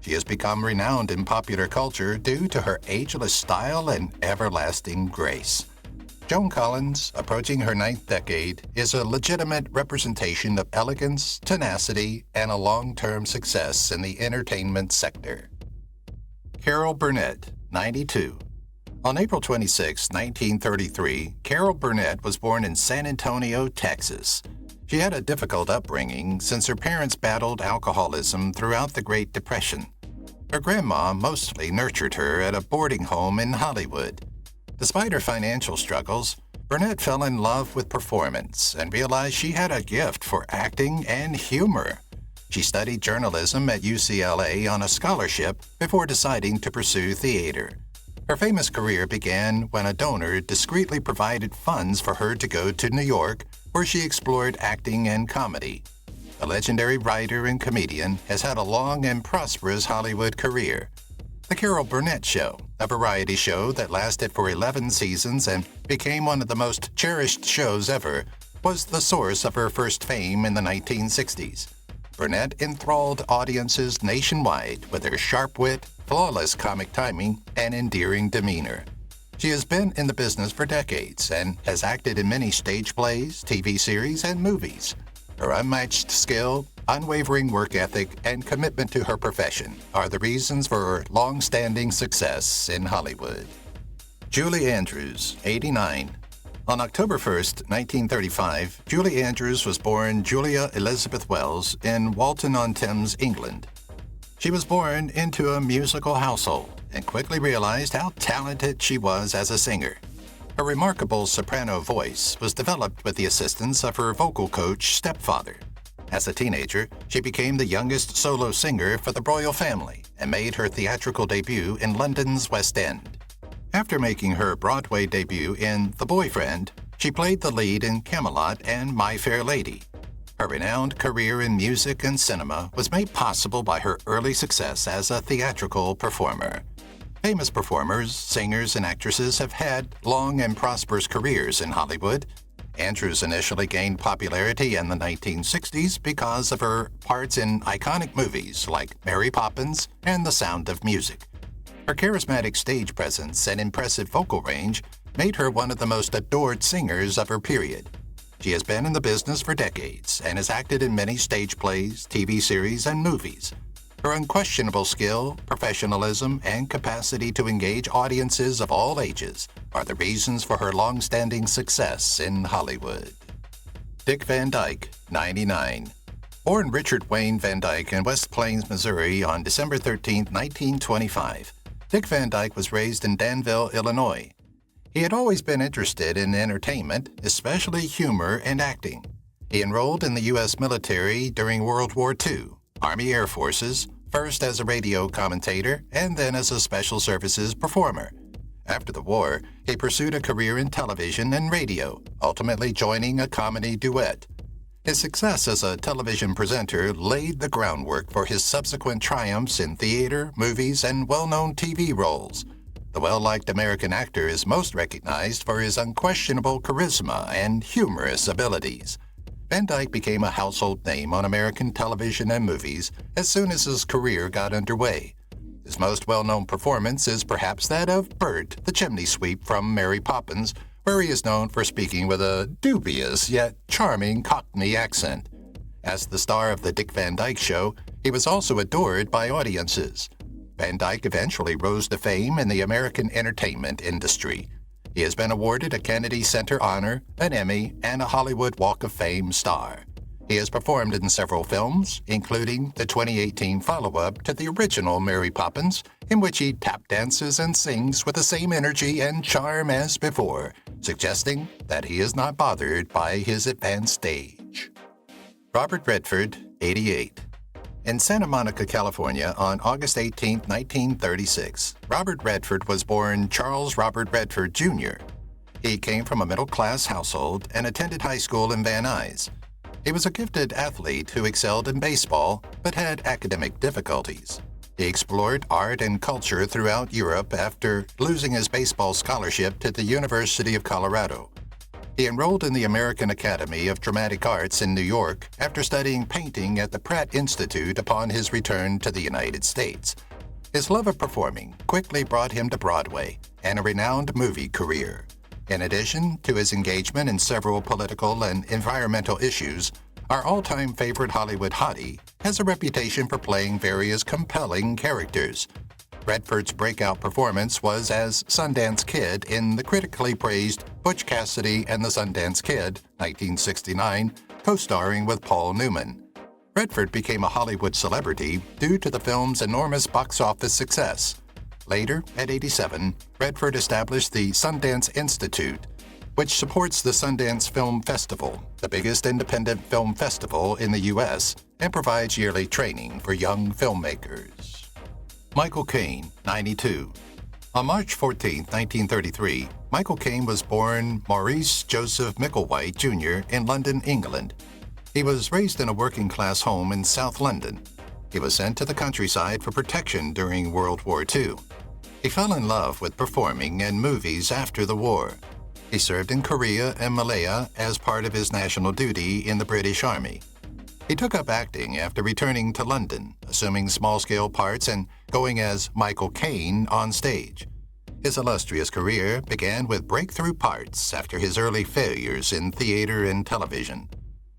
She has become renowned in popular culture due to her ageless style and everlasting grace. Joan Collins, approaching her 9th decade, is a legitimate representation of elegance, tenacity, and a long-term success in the entertainment sector. Carol Bernett, 92. On April 26, 1933, Carol Bernett was born in San Antonio, Texas. She had a difficult upbringing since her parents battled alcoholism throughout the Great Depression. Her grandma mostly nurtured her at a boarding home in Hollywood. Despite her financial struggles, Bernett fell in love with performance and realized she had a gift for acting and humor. She studied journalism at UCLA on a scholarship before deciding to pursue theater. Her famous career began when a donor discreetly provided funds for her to go to New York, where she explored acting and comedy. The legendary writer and comedian has had a long and prosperous Hollywood career. The Carol Burnett Show, a variety show that lasted for 11 seasons and became one of the most cherished shows ever, was the source of her first fame in the 1960s. Burnett enthralled audiences nationwide with her sharp wit, flawless comic timing, and endearing demeanor. She has been in the business for decades and has acted in many stage plays, TV series, and movies. Her unmatched skill, unwavering work ethic, and commitment to her profession are the reasons for her long-standing success in Hollywood. Julie Andrews, 89. On October 1, 1935, Julie Andrews was born Julia Elizabeth Wells in Walton-on-Thames, England. She was born into a musical household and quickly realized how talented she was as a singer. Her remarkable soprano voice was developed with the assistance of her vocal coach stepfather. As a teenager, she became the youngest solo singer for the royal family and made her theatrical debut in London's West End. After making her Broadway debut in The Boyfriend, she played the lead in Camelot and My Fair Lady. Her renowned career in music and cinema was made possible by her early success as a theatrical performer. Famous performers, singers, and actresses have had long and prosperous careers in Hollywood. Andrews initially gained popularity in the 1960s because of her parts in iconic movies like Mary Poppins and The Sound of Music. Her charismatic stage presence and impressive vocal range made her one of the most adored singers of her period. She has been in the business for decades and has acted in many stage plays, TV series, and movies. Her unquestionable skill, professionalism, and capacity to engage audiences of all ages are the reasons for her long-standing success in Hollywood. Dick Van Dyke, 99. Born Richard Wayne Van Dyke in West Plains, Missouri on December 13, 1925, Dick Van Dyke was raised in Danville, Illinois. He had always been interested in entertainment, especially humor and acting. He enrolled in the U.S. military during World War II, Army Air Forces, first as a radio commentator and then as a special services performer. After the war, he pursued a career in television and radio, ultimately joining a comedy duet. His success as a television presenter laid the groundwork for his subsequent triumphs in theater, movies, and well-known TV roles. The well-liked American actor is most recognized for his unquestionable charisma and humorous abilities. Van Dyke became a household name on American television and movies as soon as his career got underway. His most well-known performance is perhaps that of Bert, the chimney sweep from Mary Poppins, where he is known for speaking with a dubious yet charming Cockney accent. As the star of The Dick Van Dyke Show, he was also adored by audiences. Van Dyke eventually rose to fame in the American entertainment industry. He has been awarded a Kennedy Center Honor, an Emmy, and a Hollywood Walk of Fame star. He has performed in several films, including the 2018 follow-up to the original Mary Poppins, in which he tap dances and sings with the same energy and charm as before, suggesting that he is not bothered by his advanced age. Robert Redford, 88. In Santa Monica, California, on August 18, 1936, Robert Redford was born Charles Robert Redford, Jr. He came from a middle-class household and attended high school in Van Nuys. He was a gifted athlete who excelled in baseball, but had academic difficulties. He explored art and culture throughout Europe after losing his baseball scholarship to the University of Colorado. He enrolled in the American Academy of Dramatic Arts in New York after studying painting at the Pratt Institute upon his return to the United States. His love of performing quickly brought him to Broadway and a renowned movie career. In addition to his engagement in several political and environmental issues, our all-time favorite Hollywood hottie has a reputation for playing various compelling characters. Redford's breakout performance was as Sundance Kid in the critically praised Butch Cassidy and the Sundance Kid, 1969, co-starring with Paul Newman. Redford became a Hollywood celebrity due to the film's enormous box office success. Later, at 87, Redford established the Sundance Institute. which supports the Sundance Film Festival, the biggest independent film festival in the U.S., and provides yearly training for young filmmakers. Michael Caine, 92. On March 14, 1933, Michael Caine was born Maurice Joseph Micklewhite, Jr. in London, England. He was raised in a working-class home in South London. He was sent to the countryside for protection during World War II. He fell in love with performing and movies after the war. He served in Korea and Malaya as part of his national duty in the British Army. He took up acting after returning to London, assuming small-scale parts and going as Michael Caine on stage. His illustrious career began with breakthrough parts after his early failures in theater and television.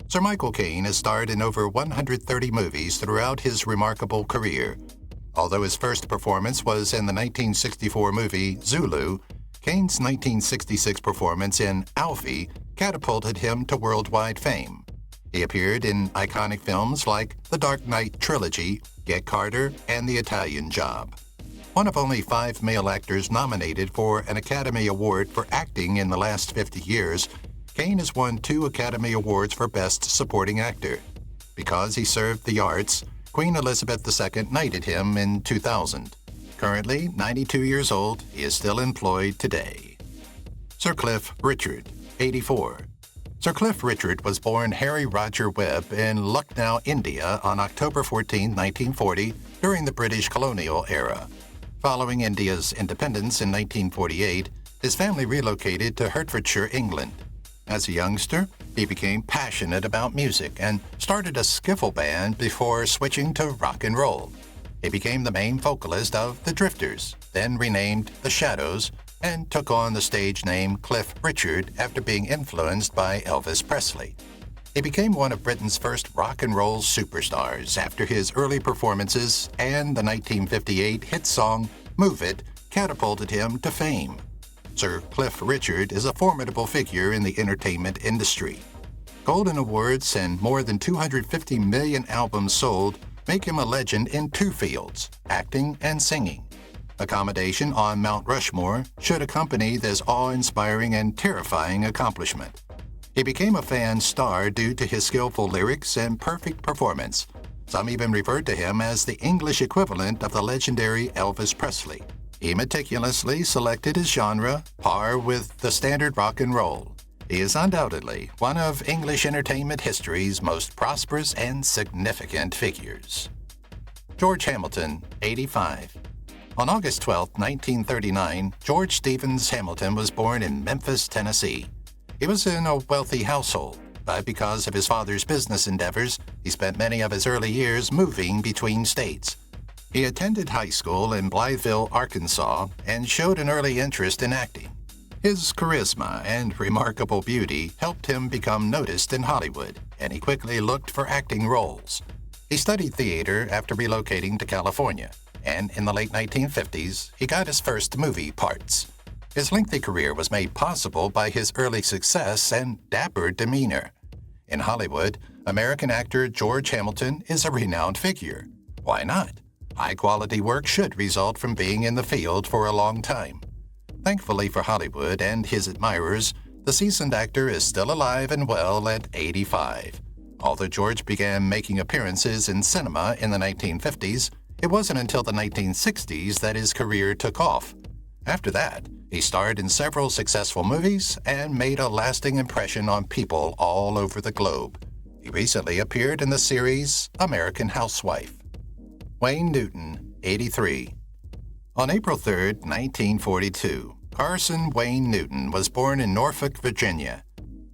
Sir Michael Caine has starred in over 130 movies throughout his remarkable career. Although his first performance was in the 1964 movie Zulu, Caine's 1966 performance in Alfie catapulted him to worldwide fame. He appeared in iconic films like The Dark Knight Trilogy, Get Carter, and The Italian Job. One of only 5 male actors nominated for an Academy Award for acting in the last 50 years, Caine has won 2 Academy Awards for Best Supporting Actor. Because he served the arts, Queen Elizabeth II knighted him in 2000. Currently 92 years old, he is still employed today. Sir Cliff Richard, 84. Sir Cliff Richard was born Harry Roger Webb in Lucknow, India on October 14, 1940, during the British colonial era. Following India's independence in 1948, his family relocated to Hertfordshire, England. As a youngster, he became passionate about music and started a skiffle band before switching to rock and roll. He became the main vocalist of The Drifters, then renamed The Shadows, and took on the stage name Cliff Richard after being influenced by Elvis Presley. He became one of Britain's first rock and roll superstars after his early performances, and the 1958 hit song Move It catapulted him to fame. Sir Cliff Richard is a formidable figure in the entertainment industry. Golden Awards and more than 250 million albums sold make him a legend in 2 fields, acting and singing. Accommodation on Mount Rushmore should accompany this awe-inspiring and terrifying accomplishment. He became a fan star due to his skillful lyrics and perfect performance. Some even referred to him as the English equivalent of the legendary Elvis Presley. He meticulously selected his genre, par with the standard rock and roll. He is undoubtedly one of English entertainment history's most prosperous and significant figures. George Hamilton, 85. On August 12, 1939, George Stevens Hamilton was born in Memphis, Tennessee. He was in a wealthy household, but because of his father's business endeavors, he spent many of his early years moving between states. He attended high school in Blytheville, Arkansas, and showed an early interest in acting. His charisma and remarkable beauty helped him become noticed in Hollywood, and he quickly looked for acting roles. He studied theater after relocating to California, and in the late 1950s, he got his first movie parts. His lengthy career was made possible by his early success and dapper demeanor. In Hollywood, American actor George Hamilton is a renowned figure. Why not? High-quality work should result from being in the field for a long time. Thankfully for Hollywood and his admirers, the seasoned actor is still alive and well at 85. Although George began making appearances in cinema in the 1950s, it wasn't until the 1960s that his career took off. After that, he starred in several successful movies and made a lasting impression on people all over the globe. He recently appeared in the series American Housewife. Wayne Newton, 83. On April 3, 1942, Carson Wayne Newton was born in Norfolk, Virginia.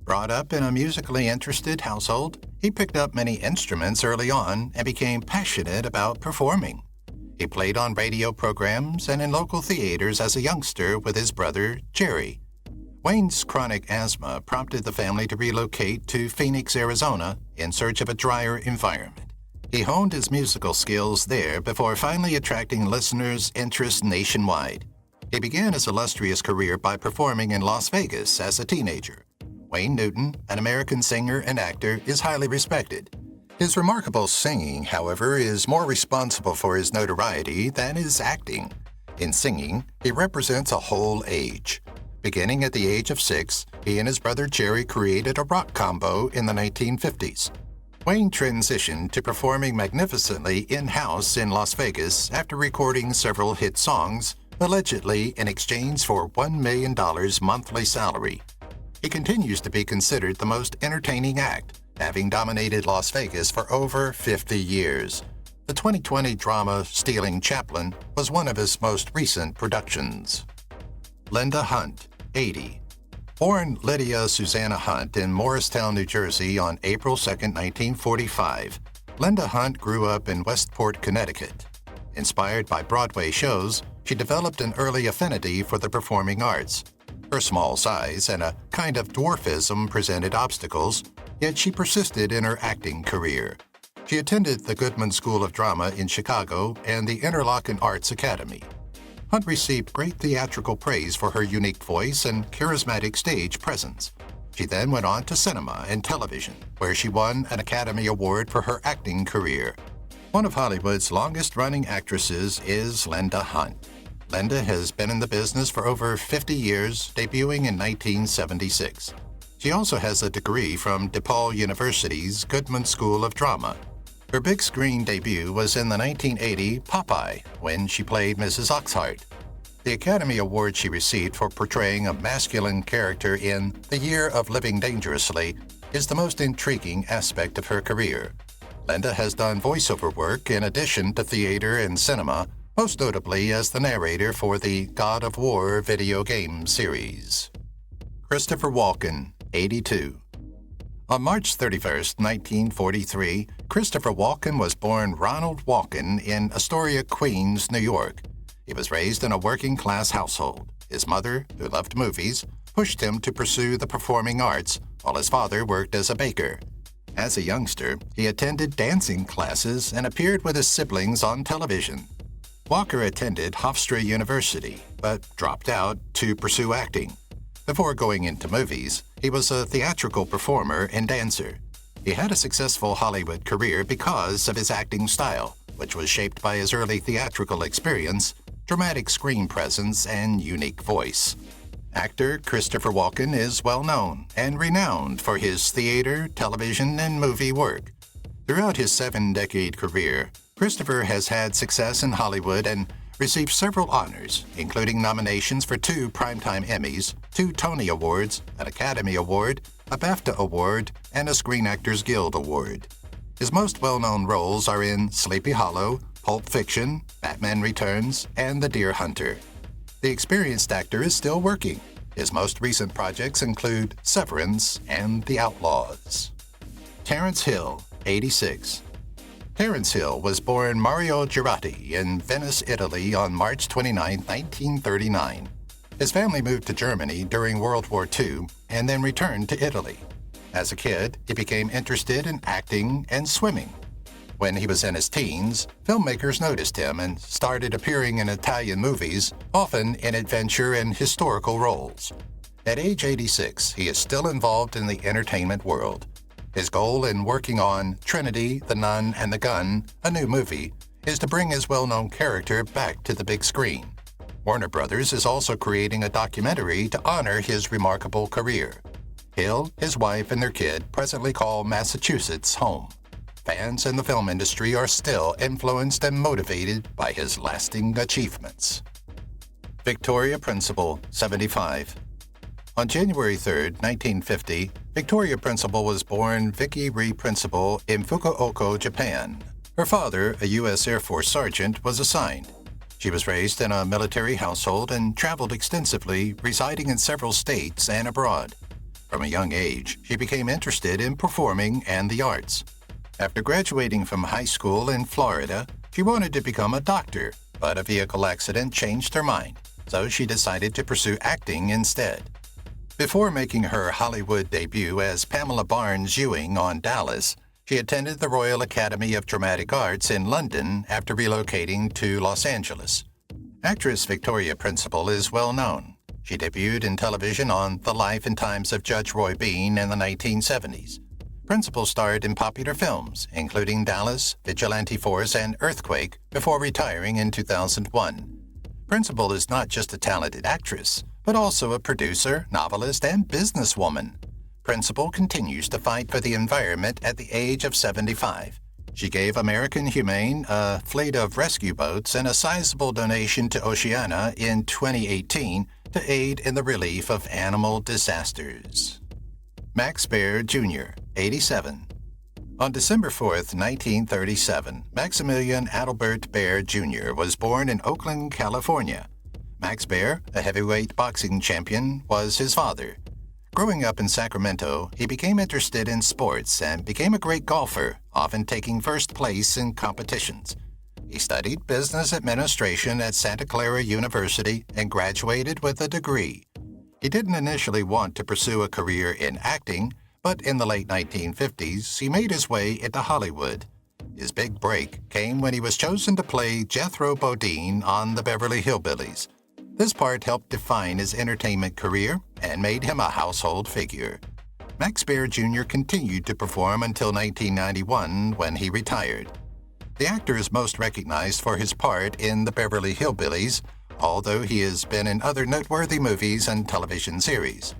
Brought up in a musically interested household, he picked up many instruments early on and became passionate about performing. He played on radio programs and in local theaters as a youngster with his brother, Jerry. Wayne's chronic asthma prompted the family to relocate to Phoenix, Arizona, in search of a drier environment. He honed his musical skills there before finally attracting listeners' interest nationwide. He began his illustrious career by performing in Las Vegas as a teenager. Wayne Newton, an American singer and actor, is highly respected. His remarkable singing, however, is more responsible for his notoriety than his acting. In singing, he represents a whole age. Beginning at the age of 6, he and his brother Jerry created a rock combo in the 1950s. Wayne transitioned to performing magnificently in-house in Las Vegas after recording several hit songs, allegedly in exchange for $1 million monthly salary. He continues to be considered the most entertaining act, having dominated Las Vegas for over 50 years. The 2020 drama Stealing Chaplin was one of his most recent productions. Linda Hunt, 80. Born Lydia Susanna Hunt in Morristown, New Jersey on April 2, 1945, Linda Hunt grew up in Westport, Connecticut. Inspired by Broadway shows, she developed an early affinity for the performing arts. Her small size and a kind of dwarfism presented obstacles, yet she persisted in her acting career. She attended the Goodman School of Drama in Chicago and the Interlochen Arts Academy. Hunt received great theatrical praise for her unique voice and charismatic stage presence. She then went on to cinema and television, where she won an Academy Award for her acting career. One of Hollywood's longest-running actresses is Linda Hunt. Linda has been in the business for over 50 years, debuting in 1976. She also has a degree from DePaul University's Goodman School of Drama. Her big screen debut was in the 1980 Popeye, when she played Mrs. Oxheart. The Academy Award she received for portraying a masculine character in The Year of Living Dangerously is the most intriguing aspect of her career. Linda has done voiceover work in addition to theater and cinema, most notably as the narrator for the God of War video game series. Christopher Walken, 82. On March 31, 1943, Christopher Walken was born Ronald Walken in Astoria, Queens, New York. He was raised in a working-class household. His mother, who loved movies, pushed him to pursue the performing arts, while his father worked as a baker. As a youngster, he attended dancing classes and appeared with his siblings on television. Walker attended Hofstra University, but dropped out to pursue acting. Before going into movies, he was a theatrical performer and dancer. He had a successful Hollywood career because of his acting style, which was shaped by his early theatrical experience, dramatic screen presence, and unique voice. Actor Christopher Walken is well known and renowned for his theater, television, and movie work. Throughout his 7-decade career, Christopher has had success in Hollywood and received several honors, including nominations for 2 Primetime Emmys, 2 Tony Awards, an Academy Award, a BAFTA Award, and a Screen Actors Guild Award. His most well-known roles are in Sleepy Hollow, Pulp Fiction, Batman Returns, and The Deer Hunter. The experienced actor is still working. His most recent projects include Severance and The Outlaws. Terrence Hill, 86. Terrence Hill was born Mario Girardi in Venice, Italy on March 29, 1939. His family moved to Germany during World War II and then returned to Italy. As a kid, he became interested in acting and swimming. When he was in his teens, filmmakers noticed him and started appearing in Italian movies, often in adventure and historical roles. At age 86, he is still involved in the entertainment world. His goal in working on Trinity, the Nun, and the Gun, a new movie, is to bring his well-known character back to the big screen. Warner Brothers is also creating a documentary to honor his remarkable career. Hill, his wife, and their kid presently call Massachusetts home. Fans in the film industry are still influenced and motivated by his lasting achievements. Victoria Principal, 75. On January 3, 1950, Victoria Principal was born Vicky Ree Principal in Fukuoka, Japan. Her father, a U.S. Air Force sergeant, was assigned. She was raised in a military household and traveled extensively, residing in several states and abroad. From a young age, she became interested in performing and the arts. After graduating from high school in Florida, she wanted to become a doctor, but a vehicle accident changed her mind, so she decided to pursue acting instead. Before making her Hollywood debut as Pamela Barnes Ewing on Dallas, she attended the Royal Academy of Dramatic Arts in London after relocating to Los Angeles. Actress Victoria Principal is well known. She debuted in television on The Life and Times of Judge Roy Bean in the 1970s. Principal starred in popular films, including Dallas, Vigilante Force, and Earthquake, before retiring in 2001. Principal is not just a talented actress, but but also a producer, novelist, and businesswoman. Principal continues to fight for the environment at the age of 75. She gave American Humane a fleet of rescue boats and a sizable donation to Oceana in 2018 to aid in the relief of animal disasters. Max Baer, Jr., 87. On December 4, 1937, Maximilian Adalbert Baer, Jr. was born in Oakland, California. Max Baer, a heavyweight boxing champion, was his father. Growing up in Sacramento, he became interested in sports and became a great golfer, often taking first place in competitions. He studied business administration at Santa Clara University and graduated with a degree. He didn't initially want to pursue a career in acting, but in the late 1950s, he made his way into Hollywood. His big break came when he was chosen to play Jethro Bodine on the Beverly Hillbillies. This part helped define his entertainment career and made him a household figure. Max Baer Jr. continued to perform until 1991 when he retired. The actor is most recognized for his part in the Beverly Hillbillies, although he has been in other noteworthy movies and television series.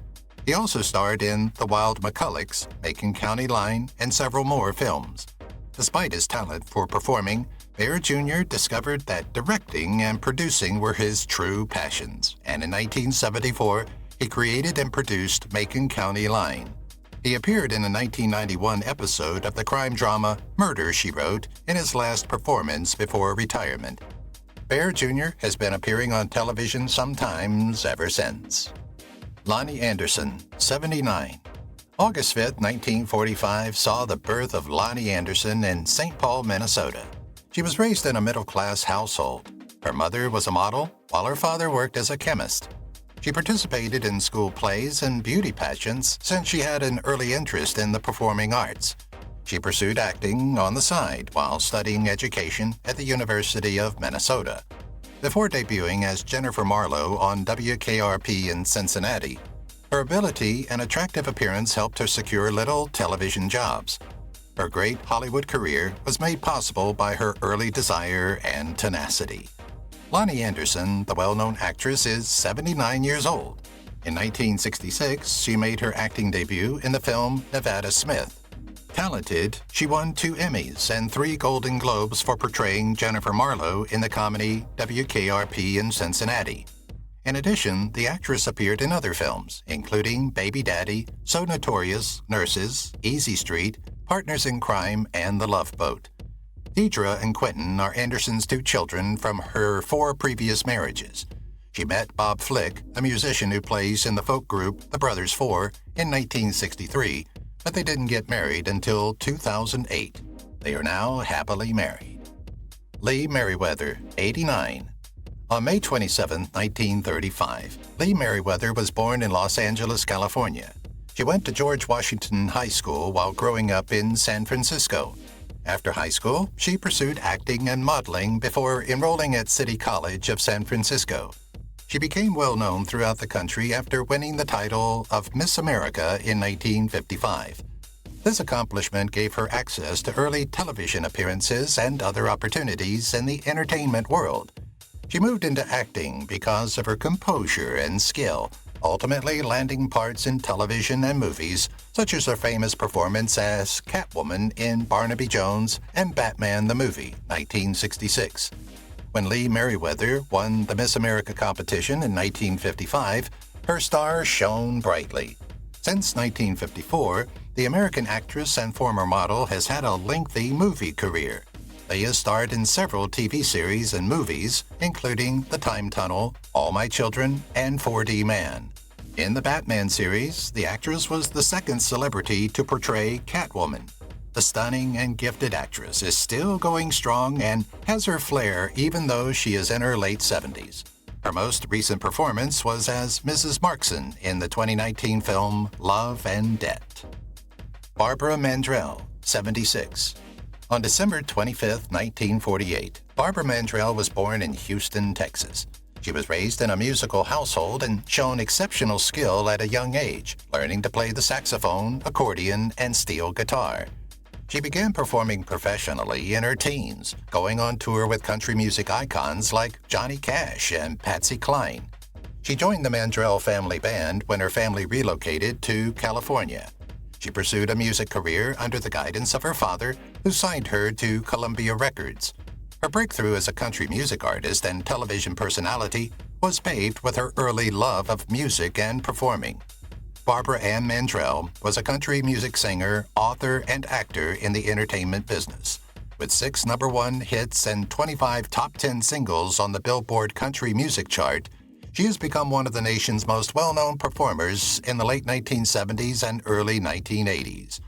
He also starred in The Wild McCullochs, Macon County Line, and several more films. Despite his talent for performing, Baer Jr. discovered that directing and producing were his true passions, and in 1974, he created and produced Macon County Line. He appeared in a 1991 episode of the crime drama Murder, She Wrote in his last performance before retirement. Baer Jr. has been appearing on television sometimes ever since. Lonnie Anderson, 79. August 5, 1945, saw the birth of Lonnie Anderson in St. Paul, Minnesota. She was raised in a middle-class household. Her mother was a model, while her father worked as a chemist. She participated in school plays and beauty pageants since she had an early interest in the performing arts. She pursued acting on the side while studying education at the University of Minnesota. Before debuting as Jennifer Marlowe on WKRP in Cincinnati, her ability and attractive appearance helped her secure little television jobs. Her great Hollywood career was made possible by her early desire and tenacity. Lonnie Anderson, the well-known actress, is 79 years old. In 1966, she made her acting debut in the film Nevada Smith. Talented, she won 2 Emmys and 3 Golden Globes for portraying Jennifer Marlowe in the comedy WKRP in Cincinnati. In addition, the actress appeared in other films, including Baby Daddy, So Notorious, Nurses, Easy Street, Partners in Crime, and The Love Boat. Deidre and Quentin are Anderson's 2 children from her 4 previous marriages. She met Bob Flick, a musician who plays in the folk group The Brothers Four, in 1963, but they didn't get married until 2008. They are now happily married. Lee Merryweather, 89. On May 27, 1935, Lee Merryweather was born in Los Angeles, California. She went to George Washington High School while growing up in San Francisco. After high school, she pursued acting and modeling before enrolling at City College of San Francisco. She became well known throughout the country after winning the title of Miss America in 1955. This accomplishment gave her access to early television appearances and other opportunities in the entertainment world. She moved into acting because of her composure and skill, ultimately landing parts in television and movies, such as her famous performance as Catwoman in Barnaby Jones and Batman the Movie, 1966. When Lee Merryweather won the Miss America competition in 1955, her star shone brightly. Since 1954, the American actress and former model has had a lengthy movie career. Lee has starred in several TV series and movies, including The Time Tunnel, All My Children, and 4D Man. In the Batman series, the actress was the second celebrity to portray Catwoman. The stunning and gifted actress is still going strong and has her flair even though she is in her late 70s. Her most recent performance was as Mrs. Markson in the 2019 film Love and Debt. Barbara Mandrel, 76. On December 25, 1948, Barbara Mandrel was born in Houston, Texas. She was raised in a musical household and shown exceptional skill at a young age, learning to play the saxophone, accordion, and steel guitar. She began performing professionally in her teens, going on tour with country music icons like Johnny Cash and Patsy Cline. She She joined the Mandrel family band when her family relocated to California. She pursued a music career under the guidance of her father, who signed her to Columbia Records. Her breakthrough as a country music artist and television personality was paved with her early love of music and performing. Barbara Ann Mandrel was a country music singer, author, and actor in the entertainment business. With 6 number-1 hits and 25 top 10 singles on the Billboard Country Music Chart, she has become one of the nation's most well-known performers in the late 1970s and early 1980s.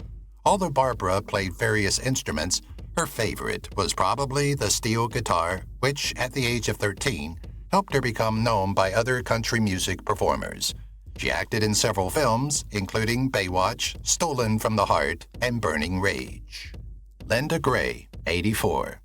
Although Barbara played various instruments, her favorite was probably the steel guitar, which, at the age of 13, helped her become known by other country music performers. She acted in several films, including Baywatch, Stolen from the Heart, and Burning Rage. Linda Gray, 84.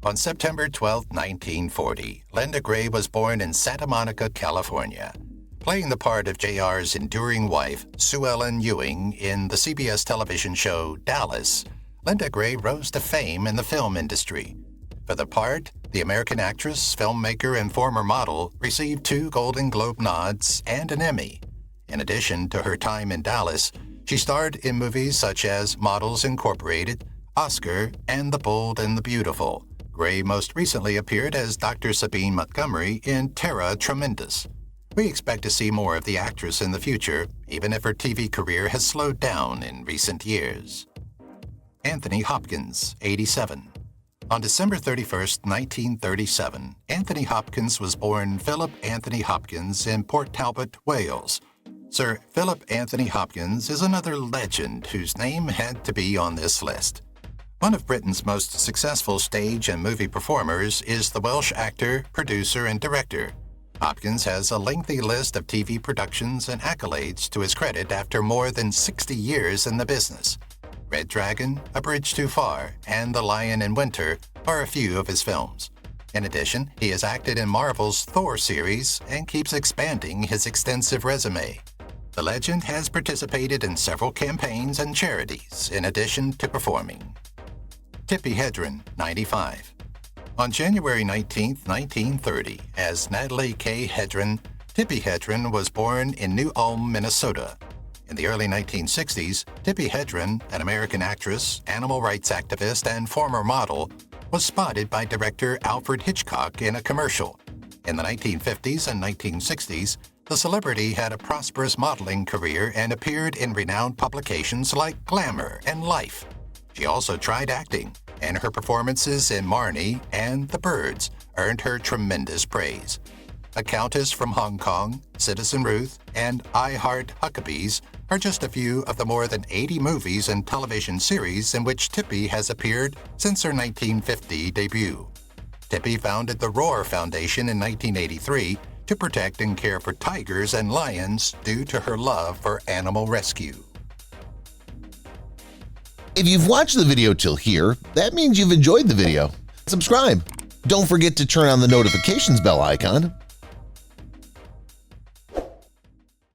On September 12, 1940, Linda Gray was born in Santa Monica, California. Playing the part of J.R.'s enduring wife, Sue Ellen Ewing, in the CBS television show Dallas, Linda Gray rose to fame in the film industry. For the part, the American actress, filmmaker, and former model received 2 Golden Globe nods and an Emmy. In addition to her time in Dallas, she starred in movies such as Models Incorporated, Oscar, and The Bold and the Beautiful. Gray most recently appeared as Dr. Sabine Montgomery in Terra Tremendous. We expect to see more of the actress in the future, even if her TV career has slowed down in recent years. Anthony Hopkins, 87. On December 31, 1937, Anthony Hopkins was born Philip Anthony Hopkins in Port Talbot, Wales. Sir Philip Anthony Hopkins is another legend whose name had to be on this list. One of Britain's most successful stage and movie performers is the Welsh actor, producer, and director. Hopkins has a lengthy list of TV productions and accolades to his credit after more than 60 years in the business. Red Dragon, A Bridge Too Far, and The Lion in Winter are a few of his films. In addition, he has acted in Marvel's Thor series and keeps expanding his extensive resume. The legend has participated in several campaigns and charities in addition to performing. Tippi Hedren, 95. On January 19, 1930, as Natalie K. Hedren, Tippi Hedren was born in New Ulm, Minnesota. In the early 1960s, Tippi Hedren, an American actress, animal rights activist, and former model, was spotted by director Alfred Hitchcock in a commercial. In the 1950s and 1960s, the celebrity had a prosperous modeling career and appeared in renowned publications like Glamour and Life. She also tried acting, and her performances in Marnie and The Birds earned her tremendous praise. A Countess from Hong Kong, Citizen Ruth, and I Heart Huckabees are just a few of the more than 80 movies and television series in which Tippi has appeared since her 1950 debut. Tippi founded the Roar Foundation in 1983 to protect and care for tigers and lions due to her love for animal rescue. If you've watched the video till here, that means you've enjoyed the video. Subscribe. Don't forget to turn on the notifications bell icon